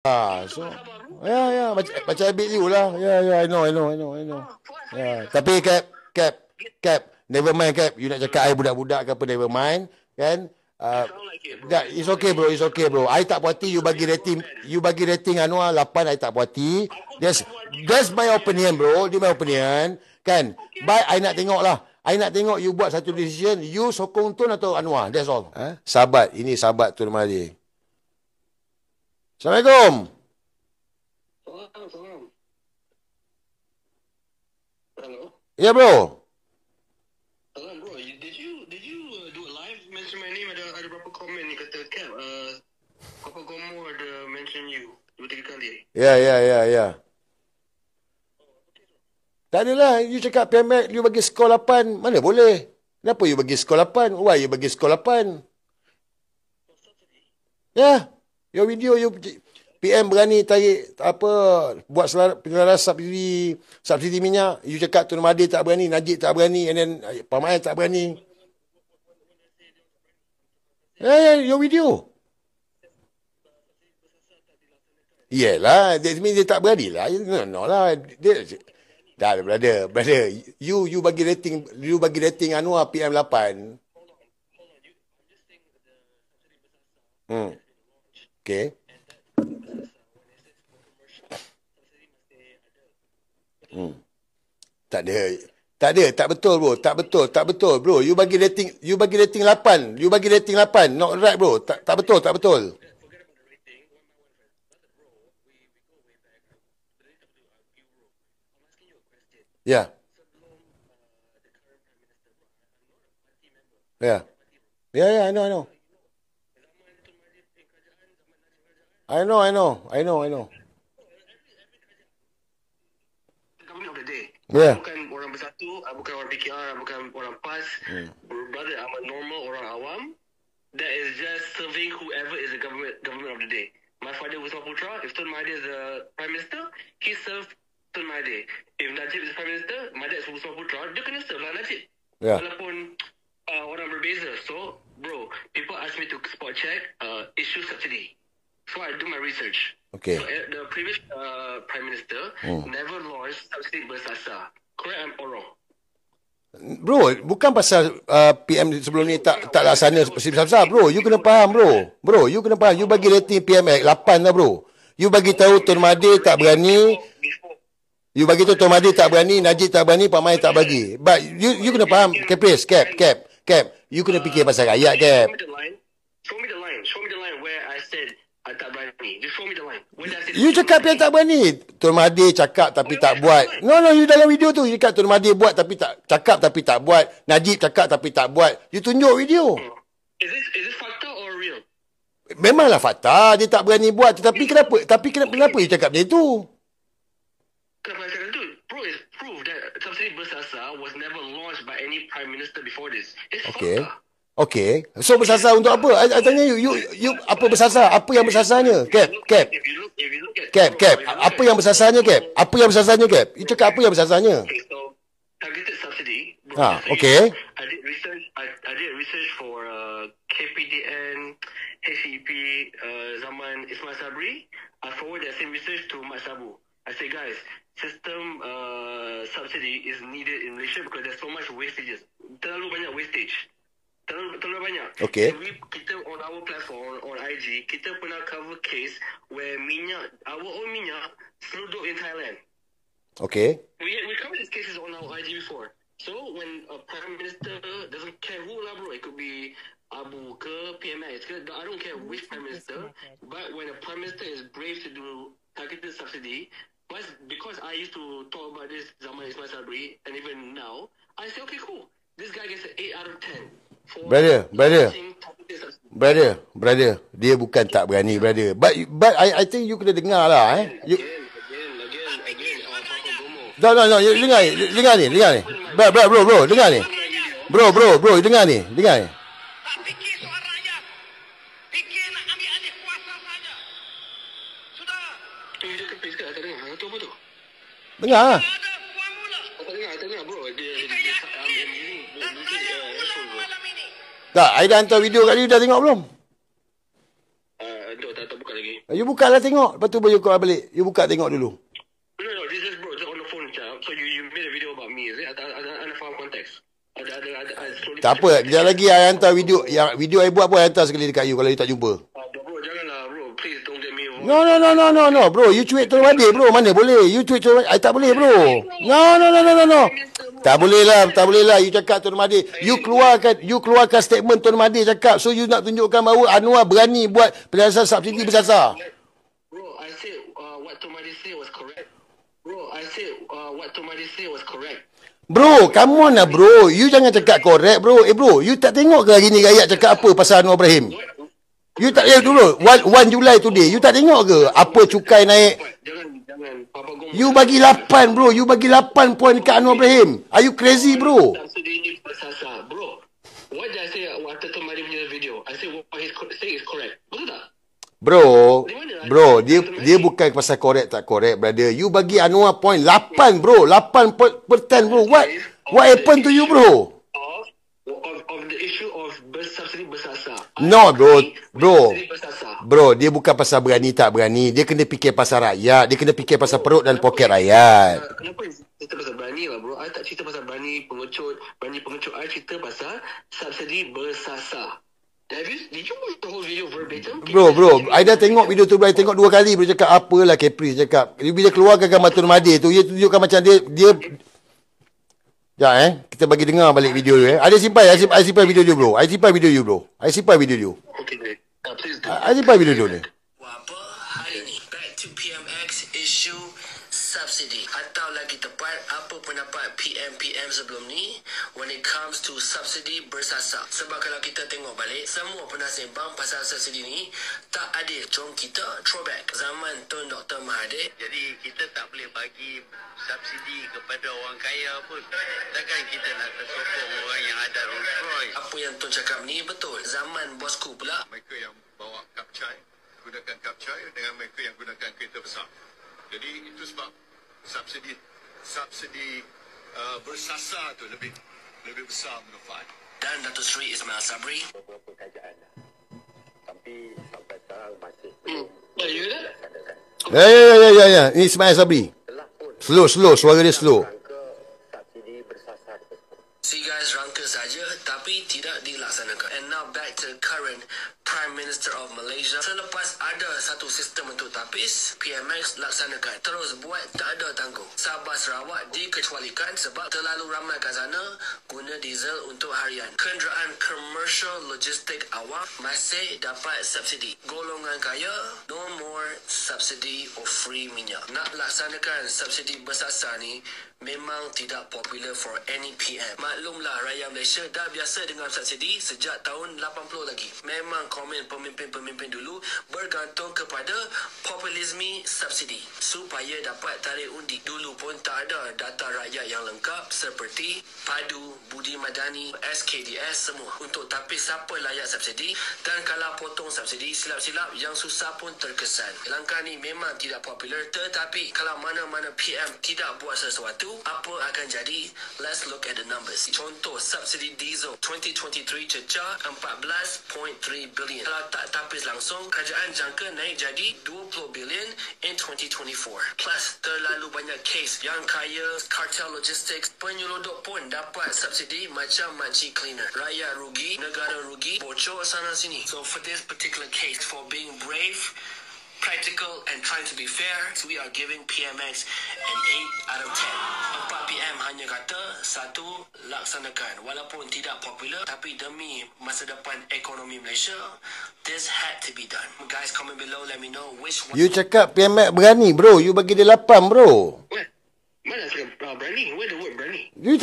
So macam habit you lah. I know. Tapi Cap, never mind Cap. You nak cakap I budak-budak ke apa, never mind, kan? It's okay bro. I tak puas hati you bagi rating Anwar 8, I tak puas hati. That's my opinion bro. Dia my opinion, kan? But I nak tengok lah. I nak tengok you buat satu decision. You sokong Tun atau Anwar. That's all. Sahabat. Ini sahabat Tun Mahathir. Assalamualaikum. Hello. Ya bro. Hello bro. Did you do a live mention my name? Ada berapa komen ni kata Cap? Papa Gomo ada mention you 2-3 kali. Ya. Tak adalah. You cakap PMX, you bagi skor 8. Mana boleh? Kenapa you bagi skor 8? Why you bagi skor 8? Ya. Your video, you PM berani tarik apa, buat penyelaras subsidi minyak. You cakap Tun Mahathir tak berani, Najib tak berani, and then Pamain tak berani. Ya, your video. Yelah, that means dia tak berani lah. No lah. Dah, brother. You bagi rating Anwar PM 8. Okay. Tak ada. Tak betul bro. You bagi rating 8. Not right bro. Tak betul. Ya. I know. Government of the day. Yeah. Bukan orang bersatu, bukan orang PKR, bukan orang PAS. Brother, I'm a normal orang awam that is just serving whoever is the government of the day. My father was Putra. If Tun Mahathir is the Prime Minister, he served Tun Mahathir. If Najib is the Prime Minister, my dad is Putra, dia kena serve lah Najib. Yeah. Walaupun orang berbeza. So, bro, people ask me to spot check issue subsidy. So I do my research. Okay. So the previous Prime Minister never launched subsidy bersasar. Correct or wrong? Bro, bukan pasal PM sebelum ni tak laksana seperti besar bro. You kena faham bro. You kena faham. You bagi rating PMX 8 lah bro. You bagi tahu Tun Mahathir tak berani. You bagi tahu Tun Mahathir tak berani, Najib tak berani, Pamain tak bagi. But you kena faham, Cap. You kena fikir pasal rakyat, Cap. Show me the line where I said I tak berani. Just show me the line. You cakap yang tak berani. Tun Mahathir cakap tapi tak buat. No, you dalam video tu. You cakap Tun Mahathir buat tapi tak cakap tapi tak buat. Najib cakap tapi tak buat. You tunjuk video. Is this fakta or real? Memanglah fakta. Dia tak berani buat. Kenapa you cakap macam tu? Kenapa saya cakap tu? Bro, it's proof that subsidy bersasar was never launched by any prime minister before this. It's fakta. Okay. So bersasar untuk apa? I tanya you apa bersasar? Apa yang bersasarnya? Cap. If you look at Cap. Apa yang bersasarnya, Cap? You cakap apa yang bersasarnya? Okay, so targeted subsidy. Okay. I did research for KPDN, HEP, zaman Ismail Sabri. I forward that same research to Mat Sabu. I say, guys, system subsidy is needed in Malaysia because there's so much wastages. Terlalu banyak wastage. Terlalu banyak. Okay. Kita on our platform, on IG, kita pernah cover case where our own minyak seluduk in Thailand. Okay. We covered these cases on our IG before. So when a prime minister doesn't care who lah bro, it could be Abu ke PMX ke, I don't care which prime minister, but when a prime minister is brave to do targeted subsidy, but because I used to talk about this zaman Ismail Sabri, and even now, I say okay cool, this guy gets an 8 out of 10. Brother, dia bukan tak berani, brother. But I think you kena dengar lah, Again, No, you dengar ni. Bro, dengar ni. Bro, dengar ni. Fikir soal rakyat. Fikir nak ambil alih kuasa saja. Sudah. Dia kepis ke? Tak dengar. Itu apa tu? Dengar lah. Ada formula. Tak dengar bro. Kita yakin dan saya ulang malam ini. Tak, I dah hantar video kat dia, dah tengok belum? Tak buka lagi. You buka lah tengok. Lepas tu baru kau balik. You buka tengok dulu. No, this is bro, just on the phone, cakap. So you made a video about me, is it? Ada faham konteks. Ada slowly. Tak apa. Sekejap lagi I hantar video. Yang video I buat pun I hantar sekali dekat you kalau you tak jumpa. Bro, janganlah bro. Please don't get me involved. No. Bro, you cuit Tun Mahathir bro. Mana boleh? You cuit Tun Mahathir. I tak boleh bro. No. Tak boleh lah. You cakap Tun Mahathir. You keluarkan statement Tun Mahathir cakap. So you nak tunjukkan bahawa Anwar berani buat penjelasan subsidi bersasar. Bro, I said what Tun Mahathir said was correct. Bro, come on lah bro. You jangan cakap correct bro. Bro, you tak tengok ke hari ni rakyat cakap apa pasal Anwar Ibrahim? You tak tengok dulu 1 Julai today. You tak tengok ke apa cukai naik? Jangan Papa Gong. You bagi 8 bro. You bagi 8 poin dekat Anwar Ibrahim. Are you crazy bro? Subsidi ni bersasar. Bro, what did I say after Tun Mahathir punya video? I say what he say is correct. Betul tak? Bro, dia bukan pasal correct tak correct, brother. You bagi Anwar point 8 bro. 8% bro. What happened to you bro? Of the issue of subsidi bersasar. No bro, dia bukan pasal berani tak berani. Dia kena fikir pasal rakyat. Dia kena fikir pasal perut dan poket rakyat. Kenapa cerita pasal berani lah bro? I tak cerita pasal berani pengecut. I cerita pasal subsidi bersasar. Did you watch the whole video verbatim? Bro, I dah tengok video tu, I tengok 2 kali. Dia cakap apalah Caprice cakap. Bila keluarkan gambar Tun Mahathir tu, dia tunjukkan macam dia ya, kita bagi dengar balik video tu. Ada simpan video dia bro. I simpan video you bro. I simpan video you. Okay, please do. I simpan video dia ni. Apa hari ni? Back to PMX issue subsidi. Atau lagi tepat, apa pendapat PM sebelum ni when it comes to subsidi bersasar? Sebab kalau kita tengok balik, semua pernah sembang pasal subsidi ni tak adil. Jom kita throwback zaman Tun Dr. Mahathir. Jadi kita tak boleh bagi subsidi kepada orang kaya pun. Takkan kita nak sokong orang yang ada Rolls Royce. Apa yang Tun cakap ni betul. Zaman bosku pula, Mereka yang bawa kapcai, gunakan kapcai dengan mereka yang gunakan kereta besar. Jadi itu sebab subsidi bersasar tu lebih besar manfaat. dan Datuk Seri Ismail Sabri. beberapa kajian tapi sampai sekarang masih You hear that? Ya. Ni Ismail Sabri. telah pun Slow, suara dia slow. rangka subsidi bersasar tersebut. Si guys rangka saja tapi tidak dilaksanakan. And now back to current Prime Minister of Malaysia. Selepas ada satu sistem untuk tapis, PMX laksanakan. Terus buat tak ada tanggung. Sabah Sarawak dikecualikan sebab terlalu ramai kat sana guna diesel untuk harian. Kenderaan komersial logistik awam masih dapat subsidi. Golongan kaya, no more subsidi or free minyak. Nak laksanakan subsidi bersasar ni memang tidak popular for any PM. Maklumlah rakyat Malaysia dah biasa dengan subsidi sejak tahun 80 lagi. Memang komen pemimpin-pemimpin dulu bergantung kepada populisme subsidi supaya dapat tarik undi. Dulu pun tak ada data rakyat yang lengkap seperti Padu, Budi Madani, SKDS semua untuk tapis siapa layak subsidi, dan kalau potong subsidi silap-silap yang susah pun terkesan. Langkah ni memang tidak popular, tetapi kalau mana-mana PM tidak buat sesuatu, apa akan jadi? Let's look at the numbers. Contoh subsidi diesel 2023 cecah 14.3 billion. Kalau tak tapis langsung, kerajaan jangka naik jadi 20 billion in 2024. Plus terlalu banyak case yang kaya, kartel logistics, penyelundup pun dapat subsidi macam makcik cleaner. Rakyat rugi, negara rugi, bocor sana sini. So for this particular case, for being brave, practical and trying to be fair, we are giving PMX an 8 out of 10. 4 PM hanya kata, 1 laksanakan. Walaupun tidak popular, tapi demi masa depan ekonomi Malaysia, this had to be done. Guys, comment below, let me know which one. You cakap PMX berani bro. You bagi dia 8 bro. What? Mana cakap berani? Where the word berani? You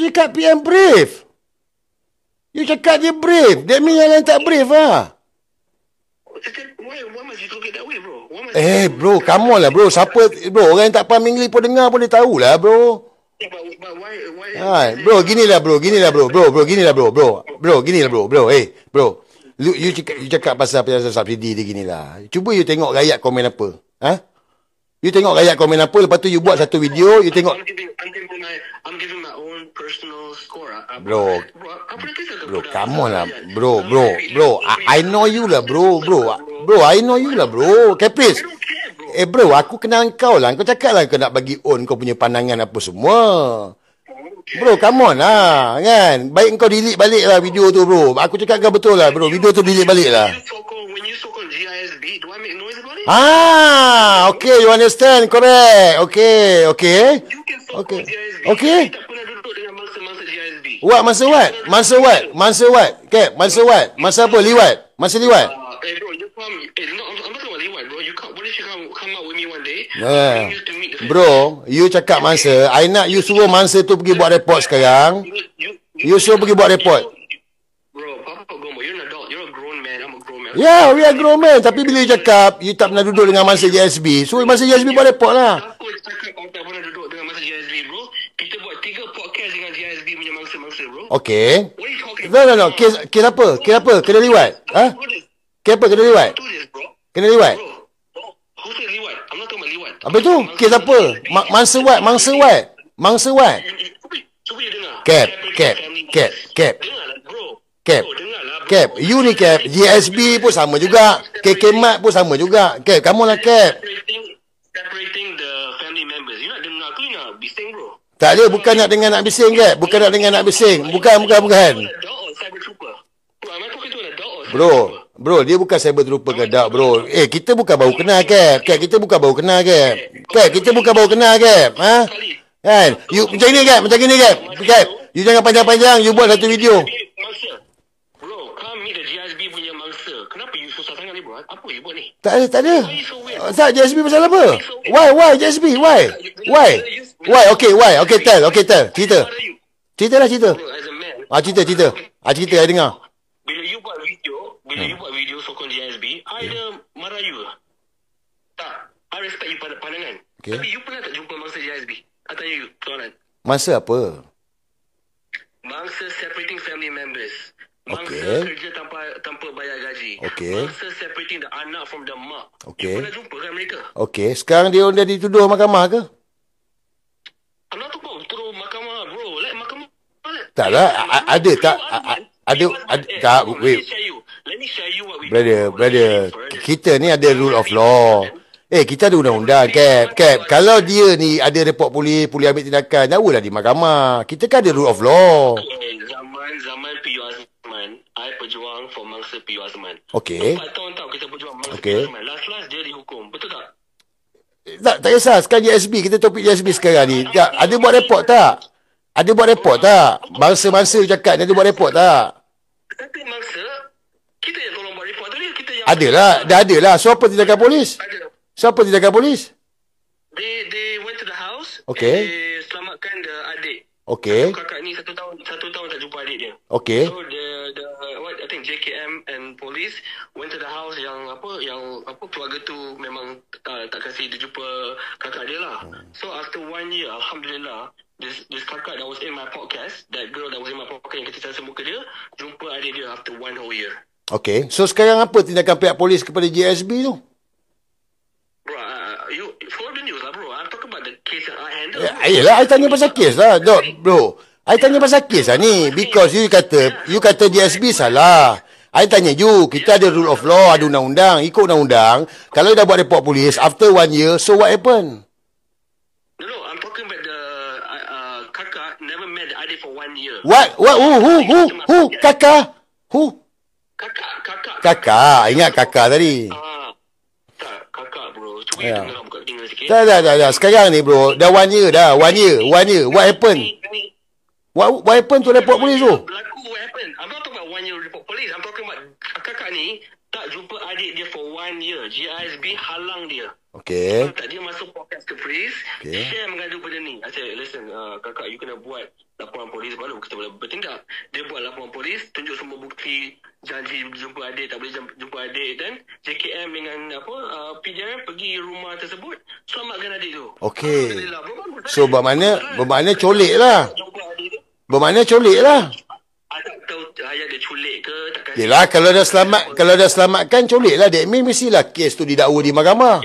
cakap PM brave. You cakap dia brave. That means yang lain tak brave lah. Why must you look it that way, bro? Bro, come on lah bro. Siapa bro, orang yang tak faham English pun dengar pun dia tahulah bro. Yeah, but why? Bro, ginilah bro. You cakap pasal subsidi dia ginilah. Cuba you tengok rakyat komen apa. You tengok rakyat komen apa, lepas tu you buat satu video, you tengok. I'm giving my own personal score. Bro, apa nanti saya bro, come on lah. Bro. I know you lah, bro. I know you lah, bro. Caprice. Bro, aku kenal kau lah. Kau cakap lah kau nak bagi own kau punya pandangan apa semua. Bro, come on lah, kan? Baik kau delete balik lah video tu, bro. Aku cakap kau betul lah, bro. Video tu delete balik lah. When you so-called GISB, do I make noise about it? Okay, you understand, correct. Okay. You can so-called GISB. Okay. Kita tak pernah duduk dengan mangsa-mangsa GISB. What? Masa what? Cap, masa what? Masa apa? Liwat? Masa liwat? Bro, you come. No, I'm not talking about liwat, bro. You come. What if you come out with me one day? Bro, you cakap mangsa. I nak you suruh mangsa tu pergi buat report sekarang. You suruh pergi buat report. Bro, Papa Gombo, you're an adult. You're a grown man. I'm a grown man. Yeah, we are grown man. Tapi bila you cakap, you tak pernah duduk dengan mangsa JSB. So, mangsa JSB buat report lah. Aku cakap kau tak pernah duduk dengan mangsa GISB, bro. Kita buat 3 podcast dengan GISB punya mangsa-mangsa, bro. Okay. What are you talking No. Kes apa? Kena liwat? Ha? Kes apa? Kena liwat? Do this, bro. Kena liwat? Bro, who said liwat? I'm not talking about liwat. Apa tu? Kes apa? Mangsa what? Cuba you dengar. Cap. Dengar lah, bro. Cap. Bro, dengar lah, bro. Cap, you ni Cap. GSB pun sama juga. KKMAT pun sama juga. Cap, kamu lah Cap. Separating the family members. You nak dengar aku, you nak bising, bro. Tak ada, bukan nak dengar nak bising Cap. Bukan nak dengar nak bising. Bukan. Adult or cyber trooper? Bro, am I talking to an adult or cyber trooper? Bro, dia bukan cyber trooper ke dak, bro. Kita bukan baru kenal Cap. Kita bukan baru kenal Cap. Kita bukan baru kenal Cap. Ha? Kan? You macam ni Cap. You jangan panjang-panjang, you buat satu video. Mangsa. Bro, come meet the GSB punya mangsa. Kenapa you susah sangat ni, bro? Apa you buat ni? Tak ada. Why you so weird? Tak, JSB pasal apa? Why JSB? Why? Okay, why? Okay, tell. Cerita lah. Bro, as a man. Cerita. Cerita, I dengar. Bila you buat video sokong GSB, I ada marah you. Tak, I respect you pada pandangan. Okay. Tapi you pernah tak jumpa mangsa GSB? I tanya you, soalan. Masa apa? Mangsa separating family members. Mangsa kerja tanpa bayar gaji. Okay. Mangsa separating the anak from the mak. Okay. You pernah jumpa kan mereka? Okay, sekarang dia dah dituduh mahkamah ke? I'm not talking about turun mahkamah, bro. Like mahkamah. Tak lah, ada tak? Tak, wait. Let me share you what we Brother, kita ni ada rule of law. Kita ada undang-undang, Cap. Kalau dia ni ada report polis ambil tindakan, jauhlah di mahkamah. Kita kan ada rule of law. Zaman PU Azman, I berjuang for mangsa PU Azman. Okay. 4 tahun tau kita berjuang mangsa Okay. PU Azman. Last dia dihukum. Betul tak? Tak kisah. Sekarang JSB, kita topik JSB sekarang ni. Ada buat report tak? Mangsa-mangsa cakap ni ada buat report tak? Tapi mangsa, kita yang tolong buat report tu dia. Kita yang Dah ada lah. So apa tindakan polis? They went to the house. Okay. They selamatkan the adik. Okay. Kakak ni satu tahun tak jumpa adik dia. Okay. So I think JKM and police went to the house yang keluarga tu memang tak kasih dia jumpa kakak dia lah. So after 1 year, alhamdulillah, this kakak that was in my podcast, that girl that was in my podcast yang kita cari muka dia, jumpa adik dia after 1 whole year. Okay. So sekarang apa tindakan pihak polis kepada JSB tu? Bro, you follow the news lah, bro. I'm talking about the case that I handle. Yelah, I tanya pasal kes lah, bro. I tanya pasal kes lah ni. Because you kata JSB salah. I tanya you, kita ada rule of law, ada undang-undang. Ikut undang-undang, kalau dah buat report polis, after 1 year, so what happened? No, I'm talking about the kakak never met the adik for 1 year. What? Who? Kakak? Who? Kakak. Ingat kakak tadi. Tak, kakak, bro. Cuba you dengar buka telinga sikit. Tak. Sekarang ni, bro, dah 1 year dah. 1 year. What happened? What happened to report polis tu? Berlaku what happened. I'm not talking about 1 year report police. I'm talking about kakak ni tak jumpa adik dia for 1 year. GISB halang dia. Okay. Tak dia masuk podcast ke Freeze. Okay. Share mengadu benda ni. I said, listen, kakak, you kena buat laporan polis baru kita boleh bertindak. Dia buat laporan polis, tunjuk semua bukti, janji jumpa adik, tak boleh jumpa adik. Dan JKM dengan PJM pergi rumah tersebut, selamatkan adik tu. Okay. So bermakna colik lah. Bermakna colik lah. Tak tahu ayat dia culik ke tak kasi. Yelah, kalau dah selamatkan colik lah. That means mestilah kes tu didakwa di mahkamah.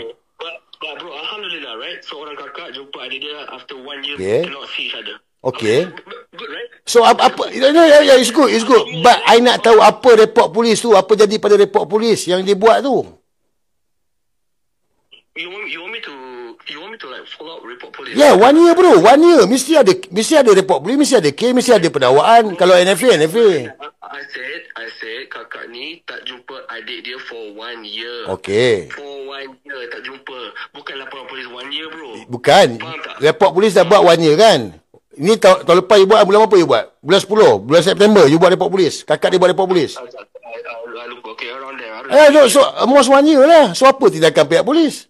Bro, alhamdulillah. lah, right? So orang kakak jumpa adik dia after 1 year, Okay. cannot see each other. Okay. Good, right? So apa it's good. But I nak tahu apa report polis tu, apa jadi pada report polis yang dia buat tu. You want me to like follow up report police? Yeah, 1 year bro, 1 year mesti ada report polis, mesti ada kes, mesti ada pendakwaan. Kalau NFA. I said kakak ni tak jumpa adik dia for 1 year. Okay. For 1 year tak jumpa. Bukan laporan polis 1 year bro. Bukan. Report polis dah buat 1 year kan? Ini tahun lepas you buat, bulan apa you buat? Bulan 10, bulan September you buat report polis. Kakak dia buat report polis. I look okay around there. No, so almost 1 year lah. So apa tindakan pihak polis?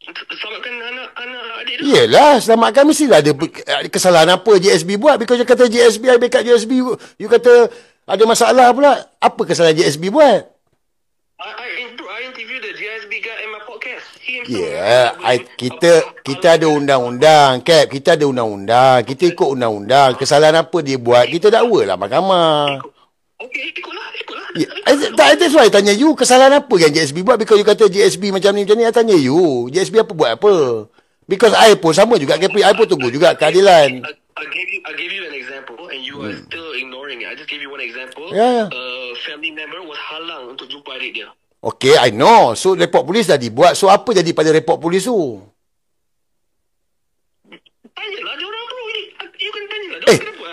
Selamatkan anak adik tu. Yelah, selamatkan mestilah ada kesalahan apa JSB buat. Because you kata JSB, I backup JSB, you kata ada masalah pula. Apa kesalahan JSB buat? I interview the JSB guy in my podcast. Yeah, kita ada undang-undang, Cap. Kita ada undang-undang. Kita ikut undang-undang. Kesalahan apa dia buat, kita dakwa lah mahkamah. Okay, ikutlah. Yeah, that's why I tanya you, kesalahan apa yang JSB buat? Because you kata JSB macam ni, I tanya you, JSB apa buat apa? Because I pun sama juga, I pun tunggu juga keadilan. I gave you an example and you are still ignoring it. I just gave you one example. Yeah. A family member was halang untuk jumpa adik dia. Okay, I know. So, report polis dah dibuat. So, apa jadi pada report polis tu? Tanyalah dia orang tu. You kena tanyalah. Dia kenapa?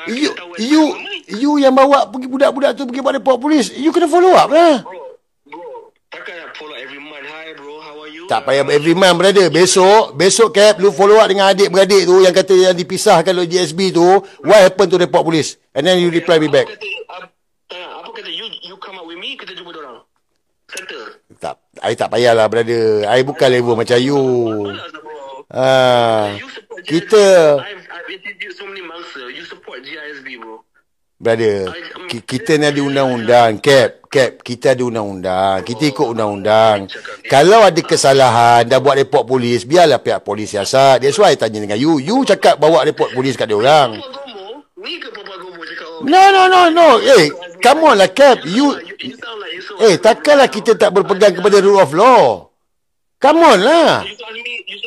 You yang bawa pergi budak-budak tu pergi buat report polis. You kena follow up lah. Bro, takkan nak follow every month. Hi bro, how are you? Tak payah every month, brother. Besok Cap, lu follow up dengan adik-beradik tu yang kata yang dipisahkan oleh GSB tu. What happened to report polis? And then you reply me back. Apa kata you come up with me, kita jumpa diorang. Settle. I tak payahlah, brother. I bukan level macam you. Kita I've introduced so many mangsa. You support GISB, bro. Brother, kita ni ada undang-undang, Cap, kita ada undang-undang. Kita ikut undang-undang. Kalau ada kesalahan, dah buat report polis, biarlah pihak polis siasat. That's why I tanya dengan you. You cakap bawa report polis kat dia orang. Ni ke Papa Gomo cakap? No. Come on lah, Cap. You takkanlah kita tak berpegang kepada rule of law. Come on lah. You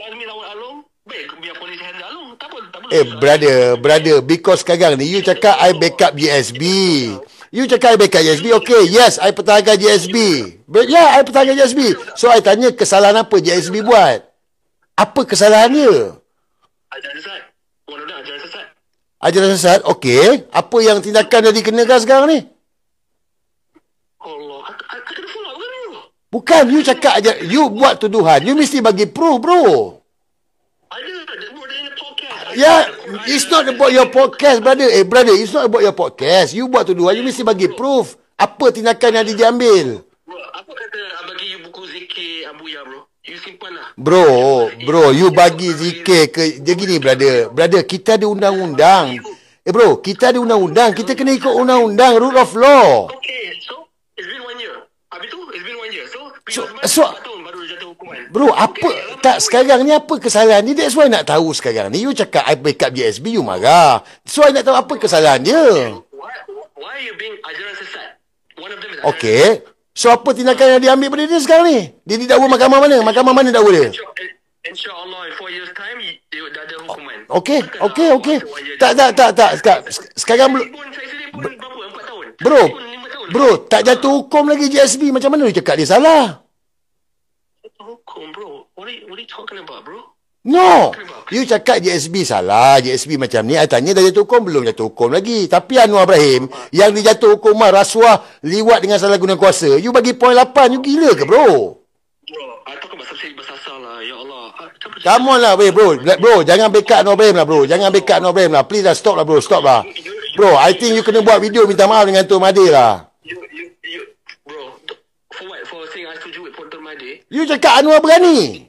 ask me lawan Along? Baik, biar polis handle Along. Tak apa. Brother, because sekarang ni you cakap I backup GSB. You cakap I backup GSB. Okay, yes, I pertahankan GSB. Yeah, I pertahankan GSB. So, I tanya kesalahan apa GSB buat? Apa kesalahan dia? Ajaran sesat. Ajaran sesat. Ajaran sesat? Okay. Apa yang tindakan dah dikenakan sekarang ni? Allah, I kena follow up kan you? Bukan, you cakap aja. You buat tuduhan. You mesti bagi proof, bro. Yeah, it's not about your podcast, brother. Brother, it's not about your podcast. You buat tuduhan, you mesti bagi proof. Apa tindakan yang diambil? Bro, apa kata bagi you buku zikir Abuya, bro? You simpan lah. Bro, you bagi zikir ke... Dia gini, brother. Brother, kita ada undang-undang. Bro, kita ada undang-undang. Kita kena ikut undang-undang, rule of law. Okay, so, it's been 1 year. Habis tu, it's been 1 year. So 4 tahun baru jatuh hukuman. Bro, apa... Tak, sekarang ni apa kesalahan ni? That's why nak tahu sekarang ni. You cakap I backup GSB, you marah. So, I nak tahu apa kesalahan dia. Why are you being ajaran sesat? One of them is okay. So, apa tindakan yang diambil pada dia sekarang ni? Dia didakwa mahkamah mana? Mahkamah mana dakwa dia? InsyaAllah, in 4 years time, dia dah ada hukuman. Okay. Tak. Sekarang belum... Bro, tak jatuh hukum lagi GSB. Macam mana dia cakap dia salah? Hukum, bro. What are you talking about, bro? No. You cakap JSB salah. JSB macam ni. I tanya dah jatuh hukum. Belum jatuh hukum lagi. Tapi Anwar Ibrahim, yang dijatuh hukuman rasuah, liwat dengan salah guna kuasa. You bagi poin 8. You gila ke, bro? Bro, I talk about subsidi bersasar lah. Ya Allah. Come on lah, bro. Bro, jangan backup Anwar Ibrahim lah, bro. Jangan backup Anwar Ibrahim lah. Please lah, stop lah, bro. Stop lah. Bro, I think you kena buat video minta maaf dengan Tun Mahathir lah. Bro, for what? For saying I setuju with Tun Mahathir? You cakap Anwar berani.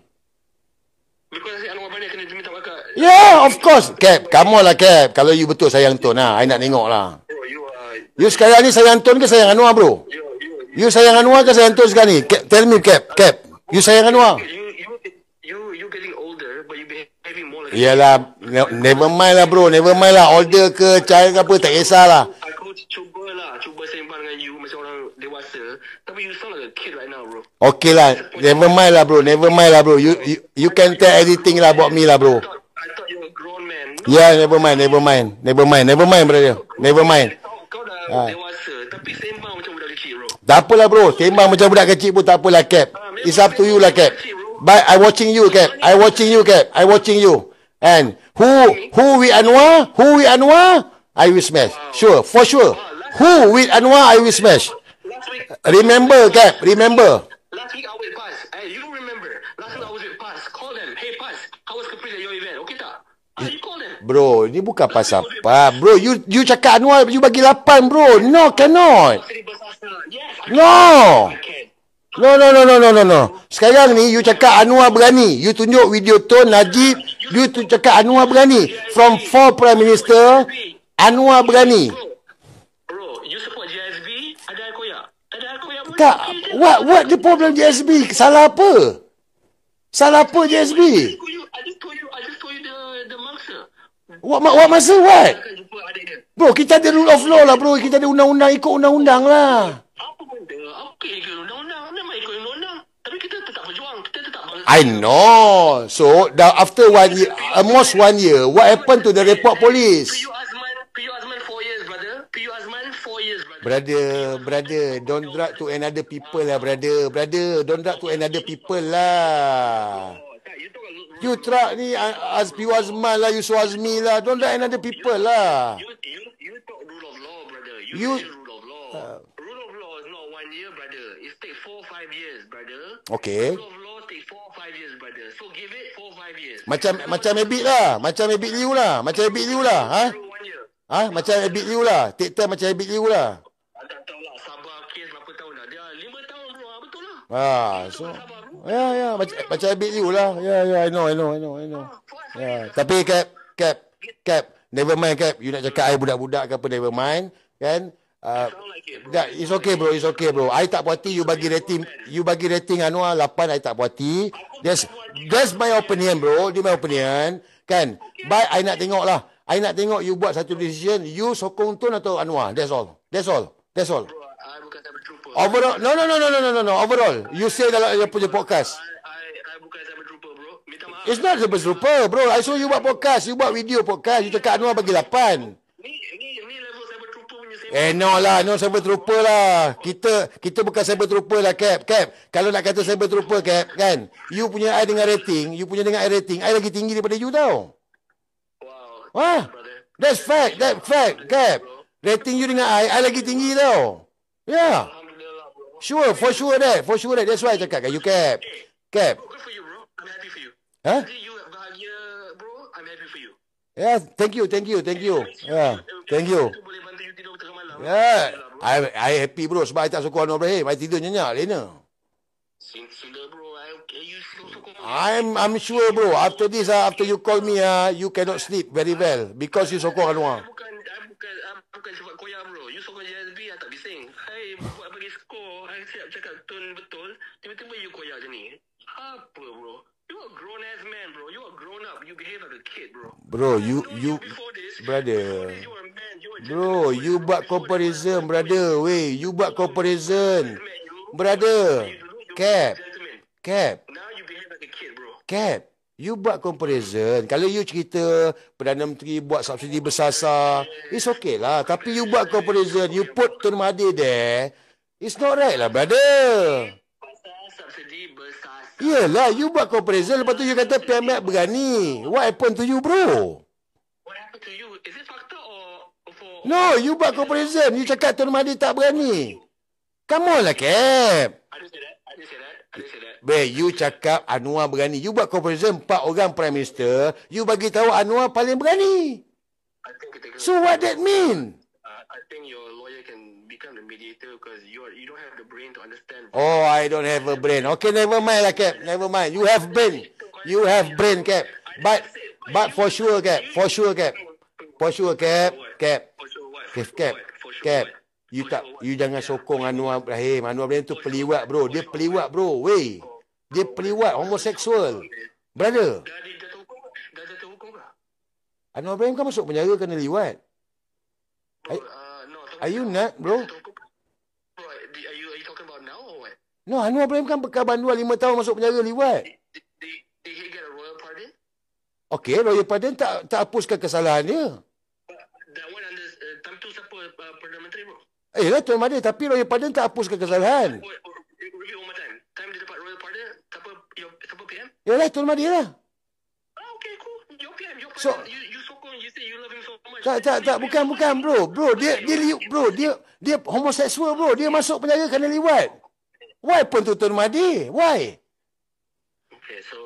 Because Anwar berani kena minta maaf. Yeah, of course. Cap, come on lah, Cap. Kalau you betul sayang Tun lah, I nak tengok lah. Bro, you sekarang ni sayang Tun ke sayang Anwar, bro? You sayang Anwar ke sayang Tun sekarang ni? Tell me, Cap. You sayang Anwar? You getting older, but you behaving more like... Yalah, never mind lah, bro. Never mind lah. Older ke, child ke apa, tak kisahlah. Aku cuba sembang dengan you macam orang dewasa. Tapi you sound like a kid right now, bro. Okay lah. Never mind lah, bro. Never mind lah, bro. You can tell anything lah about me lah, bro. I thought you were a grown man. Yeah, never mind, brother. Never mind. Kau dah dewasa, tapi sembang macam budak kecil, bro. Tak apalah, bro. Sembang macam budak kecil pun tak apalah, Cap. It's up to you lah, Cap. But I watching you, Cap. I watching you. And who with Anwar, I will smash. Sure, for sure. Who with Anwar, I will smash. Last week, Remember, Cap. Remember. last week I was with Paz. Hey, you don't remember? Last week I was with Paz. Call them. Hey, Paz, how was Caprice at your event? Okay tak? You call them. Bro, ni bukan pasal apa. Bro, you cakap Anwar, you bagi 8, bro. No, cannot. Yes, No. I can. No. Sekarang ni you cakap Anwar berani. You tunjuk video Tun Najib, you tu cakap Anwar berani. From 4 Prime Minister, Anwar berani. Bro, you support JSB, ada Al-Koyak. Ada Al-Koyak pun. Tak, what the problem JSB? Salah apa? JSB? I just told you the mangsa. What masa what? Akan jumpa adik dia. Bro, kita ada rule of law lah, bro. Kita ada undang-undang, ikut undang-undang lah. Apa benda? Apa ikut undang-undang? Memang ikut undang-undang. Tapi kita tetap berjuang. Kita tetap bangsa. I know. So, after 1 year, almost 1 year, what happened to the report police? PU Azman 4 years, brother. PU Azman 4 years, brother. Brother, don't drag to another people lah, brother. Don't drag to another people lah. You truck ni, Piu Azman lah, Yusof Azmi lah. Don't drag another people lah. You talk rule of law, brother. You- say rule of law. Rule of law is not 1 year, brother. It takes 4-5 years, brother. Okay. Rule of law takes 4-5 years, brother. So give it 4-5 years. Macam Abid lah. Macam Abid Liu lah. Ha? Rule 1 year. Macam Abid Liu lah. Take time macam Abid Liu lah. Tak tahu lah, Sabah kes berapa tahun dah. Dia 5 tahun, bro. Betul lah. So macam Abid Liu lah. I know. Ya, tapi Cap, never mind, Cap. You nak cakap I budak-budak ke apa, never mind. Kan? Sound like it, bro. It's okay, bro. I tak puas hati you bagi rating Anwar 8, I tak puas hati. That's my opinion, bro. Dia my opinion. Kan? But I nak tengok lah. I nak tengok you buat satu decision. You sokong Tun atau Anwar. That's all. Bro, I bukan cyber trooper. Overall, no. Overall, you say dalam your punya podcast. I bukan cyber trooper, bro. Minta maaf. It's not super super, bro. I saw you buat podcast. You buat video podcast. You cakap Anwar bagi 8. Ni level cyber trooper punya sembang. No lah. No cyber trooper lah. Kita bukan cyber trooper lah, Cap. Kalau nak kata cyber trooper, Cap, kan? You punya I dengan rating. I lagi tinggi daripada you tau. Wow. Wah. Brother. That's fact, Cap. Rating you dengan I lagi tinggi tau. Yeah. Alhamdulillah, bro. Sure, for sure that. That's why I cakap kat you, Cap. Good for you, bro. I'm happy for you. Huh? Jadi you bahagia, bro. I'm happy for you. Yeah, thank you. Yeah, thank you. Itu boleh bantu you tidur tengah malam. Yeah, Alhamdulillah, bro. I happy, bro. Sebab I tak sokong Anwar Ibrahim. I tidur nyenyak, Lena. Sila, bro. You sokong. I'm sure, bro. After this, after you call me, you cannot sleep very well because you sokong Anwar. Bukan sebab koyak, bro. You sokong JSB, I tak bising. Hai, buat bagi skor. I siap cakap Tun betul. Tiba-tiba you koyak je ni. Apa, bro? You a grown ass man, bro. You a grown up. You behave like a kid, bro. Bro, you, Before this, brother. you were a man. You were a Bro, gentleman. you buat comparison, brother. Wey, you buat comparison. Man, you. Brother, You dulu, you were a Cap, gentleman. Now you behave like a kid, bro. Cap. You buat comparison. Kalau you cerita Perdana Menteri buat subsidi bersasar, it's okay lah. Tapi you buat comparison, you put Tun Mahathir there, it's not right lah, brother. Pasal subsidi bersasar. Yelah, you buat comparison, lepas tu you kata PMX berani. What happened to you, bro? What happened to you? Is it fakta or for... No, you buat comparison. You cakap Tun Mahathir tak berani. Come on lah, Cap. I didn't say that. You cakap Anwar berani. You buat comparison 4 orang Prime Minister. You bagi tahu Anwar paling berani. I think kita kena... So what that mean? I think your lawyer can become the mediator because you don't have the brain to understand. Oh, I don't have a brain. Okay, never mind lah, Cap. Never mind. You have brain. Cap. But for sure, Cap. For sure, Cap. For sure what? Cap. You jangan sokong Anwar Ibrahim. Anwar Ibrahim tu peliwat, bro. Dia peliwat, bro. Wey. Dia peliwat, homoseksual. Brother, Dah jatuh hukum ke? Anwar Ibrahim kan masuk penjara kena liwat. Bro, no. Are you nut, bro? Bro, are you talking about now or what? No, Anwar Ibrahim kan bekas banduan 5 tahun masuk penjara liwat. Did he get a royal pardon? Okey, royal pardon tak hapuskan kesalahan dia. That one under time tu siapa Perdana Menteri bro? Lah Tuan Mahathir, tapi royal pardon tak hapuskan kesalahan. Review one more time. Time dia dapat royal pardon, siapa PM? Yalah Tuan Mahathir lah. Okay, cool. Your PM, your So, pardon. You sokong, you say you love him so much. tak, bukan bro. Bro, dia homoseksual bro. Dia masuk penjara kerana liwat. Why pun tu Tuan Mahathir? Why? Okay, so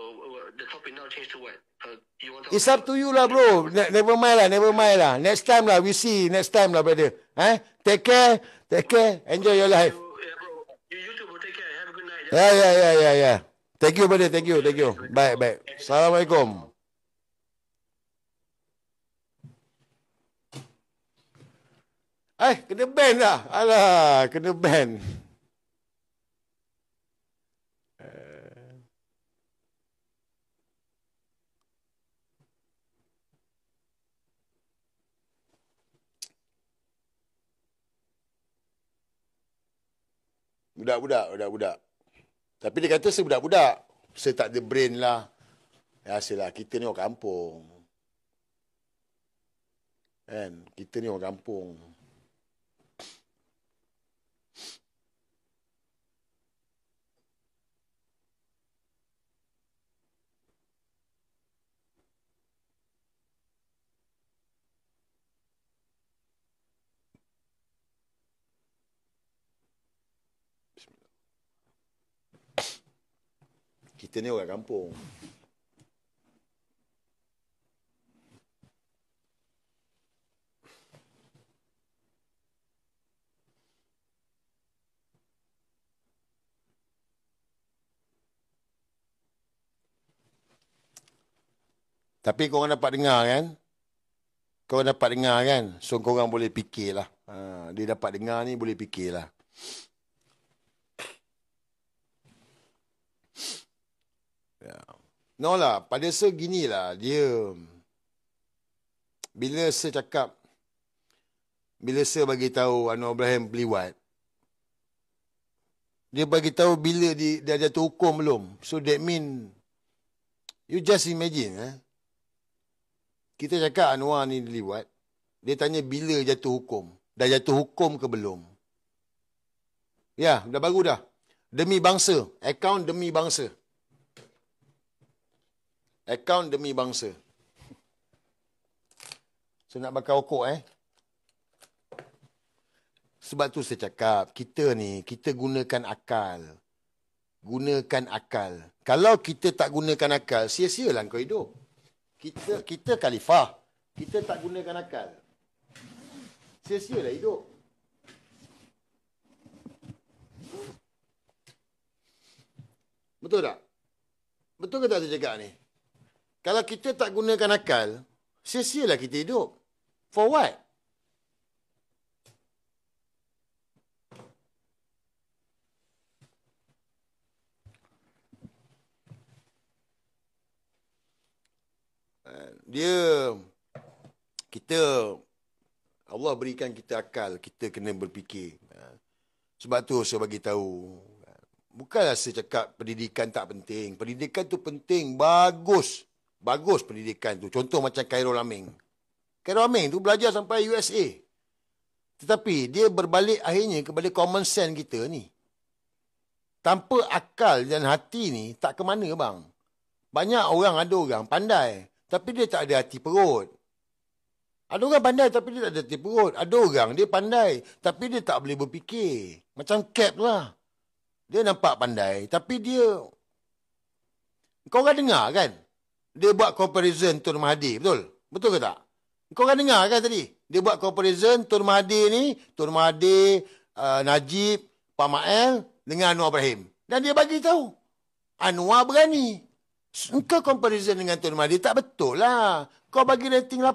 the topic now change to what? You want to It's up to you lah bro. Never mind lah. Next time lah, we see. Next time lah brother. Take care. Enjoy your life. Yeah, bro. You too, bro. Take care. Have a good night. Ya. Thank you brother. Thank you. Baik. Assalamualaikum. Kena ban dah. Alah, kena ban. Budak-budak. Tapi dia kata saya budak-budak. Saya tak ada brain lah. Ya, salah. Kita ni orang kampung. Kan? Kita ni orang kampung. Kita ni orang kampung. Tapi korang dapat dengar kan? So korang boleh fikirlah. Dia dapat dengar ni boleh fikirlah. No lah, pada seginilah dia. Bila saya bagi tahu Anwar Ibrahim liwat, dia bagi tahu bila dia jatuh hukum belum. So that mean, you just imagine. Kita cakap Anwar ni liwat, dia tanya bila jatuh hukum. Dah jatuh hukum ke belum? Ya, dah baru dah. Demi bangsa. Akaun demi bangsa. Akaun demi bangsa. So nak bakar rokok Sebab tu saya cakap, kita gunakan akal. Gunakan akal. Kalau kita tak gunakan akal, sia-sialah kau hidup. Kita khalifah. Kita tak gunakan akal. Sia-sialah hidup. Betul tak? Betul ke tak saya cakap ni? Kalau kita tak gunakan akal, sia-sialah kita hidup. For what? Allah berikan kita akal, kita kena berfikir. Sebab tu saya bagi tahu. Bukanlah saya cakap pendidikan tak penting. Pendidikan tu penting, bagus. Bagus pendidikan tu. Contoh macam Khairul Aming. Khairul Aming tu belajar sampai USA. Tetapi dia berbalik akhirnya kepada common sense kita ni. Tanpa akal dan hati ni tak ke mana bang. Banyak orang, ada orang pandai. Tapi dia tak ada hati perut. Ada orang pandai tapi dia tak ada hati perut. Ada orang dia pandai tapi dia tak boleh berfikir. Macam Cap lah. Dia nampak pandai tapi dia... Kau orang dengar kan? Dia buat comparison Tun Mahathir, betul? Betul ke tak? Kau orang dengar kan tadi? Dia buat comparison Tun Mahathir ni, Tun Mahathir, Najib, Pak Mael dengan Anwar Ibrahim. Dan dia bagi tahu. Anwar berani. Engkau comparison dengan Tun Mahathir tak betul lah. Kau bagi rating 8.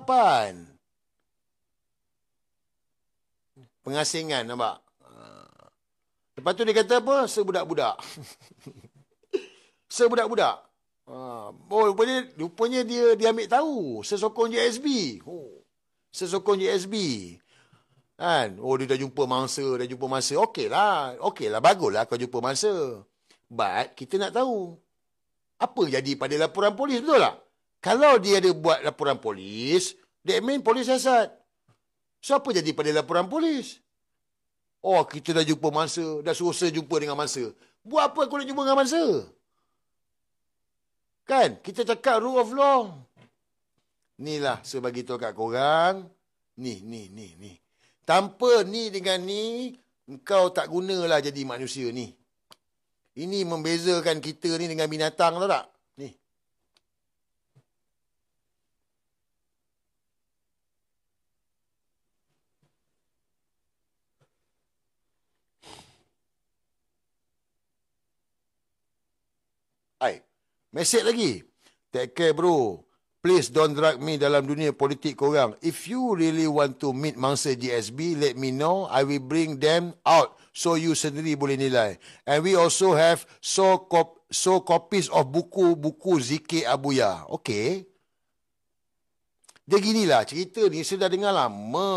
Pengasingan nampak? Lepas tu dia kata apa? Sebudak-budak. Sebudak-budak. Rupanya dia ambil tahu. Sesokong JSB. Sesokong JSB. Kan? Oh, dia dah jumpa mangsa, Okey lah, baguslah kau jumpa mangsa. But, kita nak tahu, apa jadi pada laporan polis, betul tak? Kalau dia ada buat laporan polis, that mean polis siasat. So, apa jadi pada laporan polis? Oh, kita dah jumpa mangsa, dah suruh saya jumpa dengan mangsa. Buat apa aku nak jumpa dengan mangsa? Kan? Kita cakap rule of law. Inilah saya bagi tahu kat korang. Ni. Tanpa ni dengan ni, engkau tak gunalah jadi manusia ni. Ini membezakan kita ni dengan binatang, tahu tak? Ni. Mesej lagi. Take care bro. Please don't drag me dalam dunia politik korang. If you really want to meet mangsa GSB, let me know. I will bring them out so you sendiri boleh nilai. And we also have so copies of buku Zikir Abuya. Okay. Dia ginilah cerita ni saya dah dengar lama.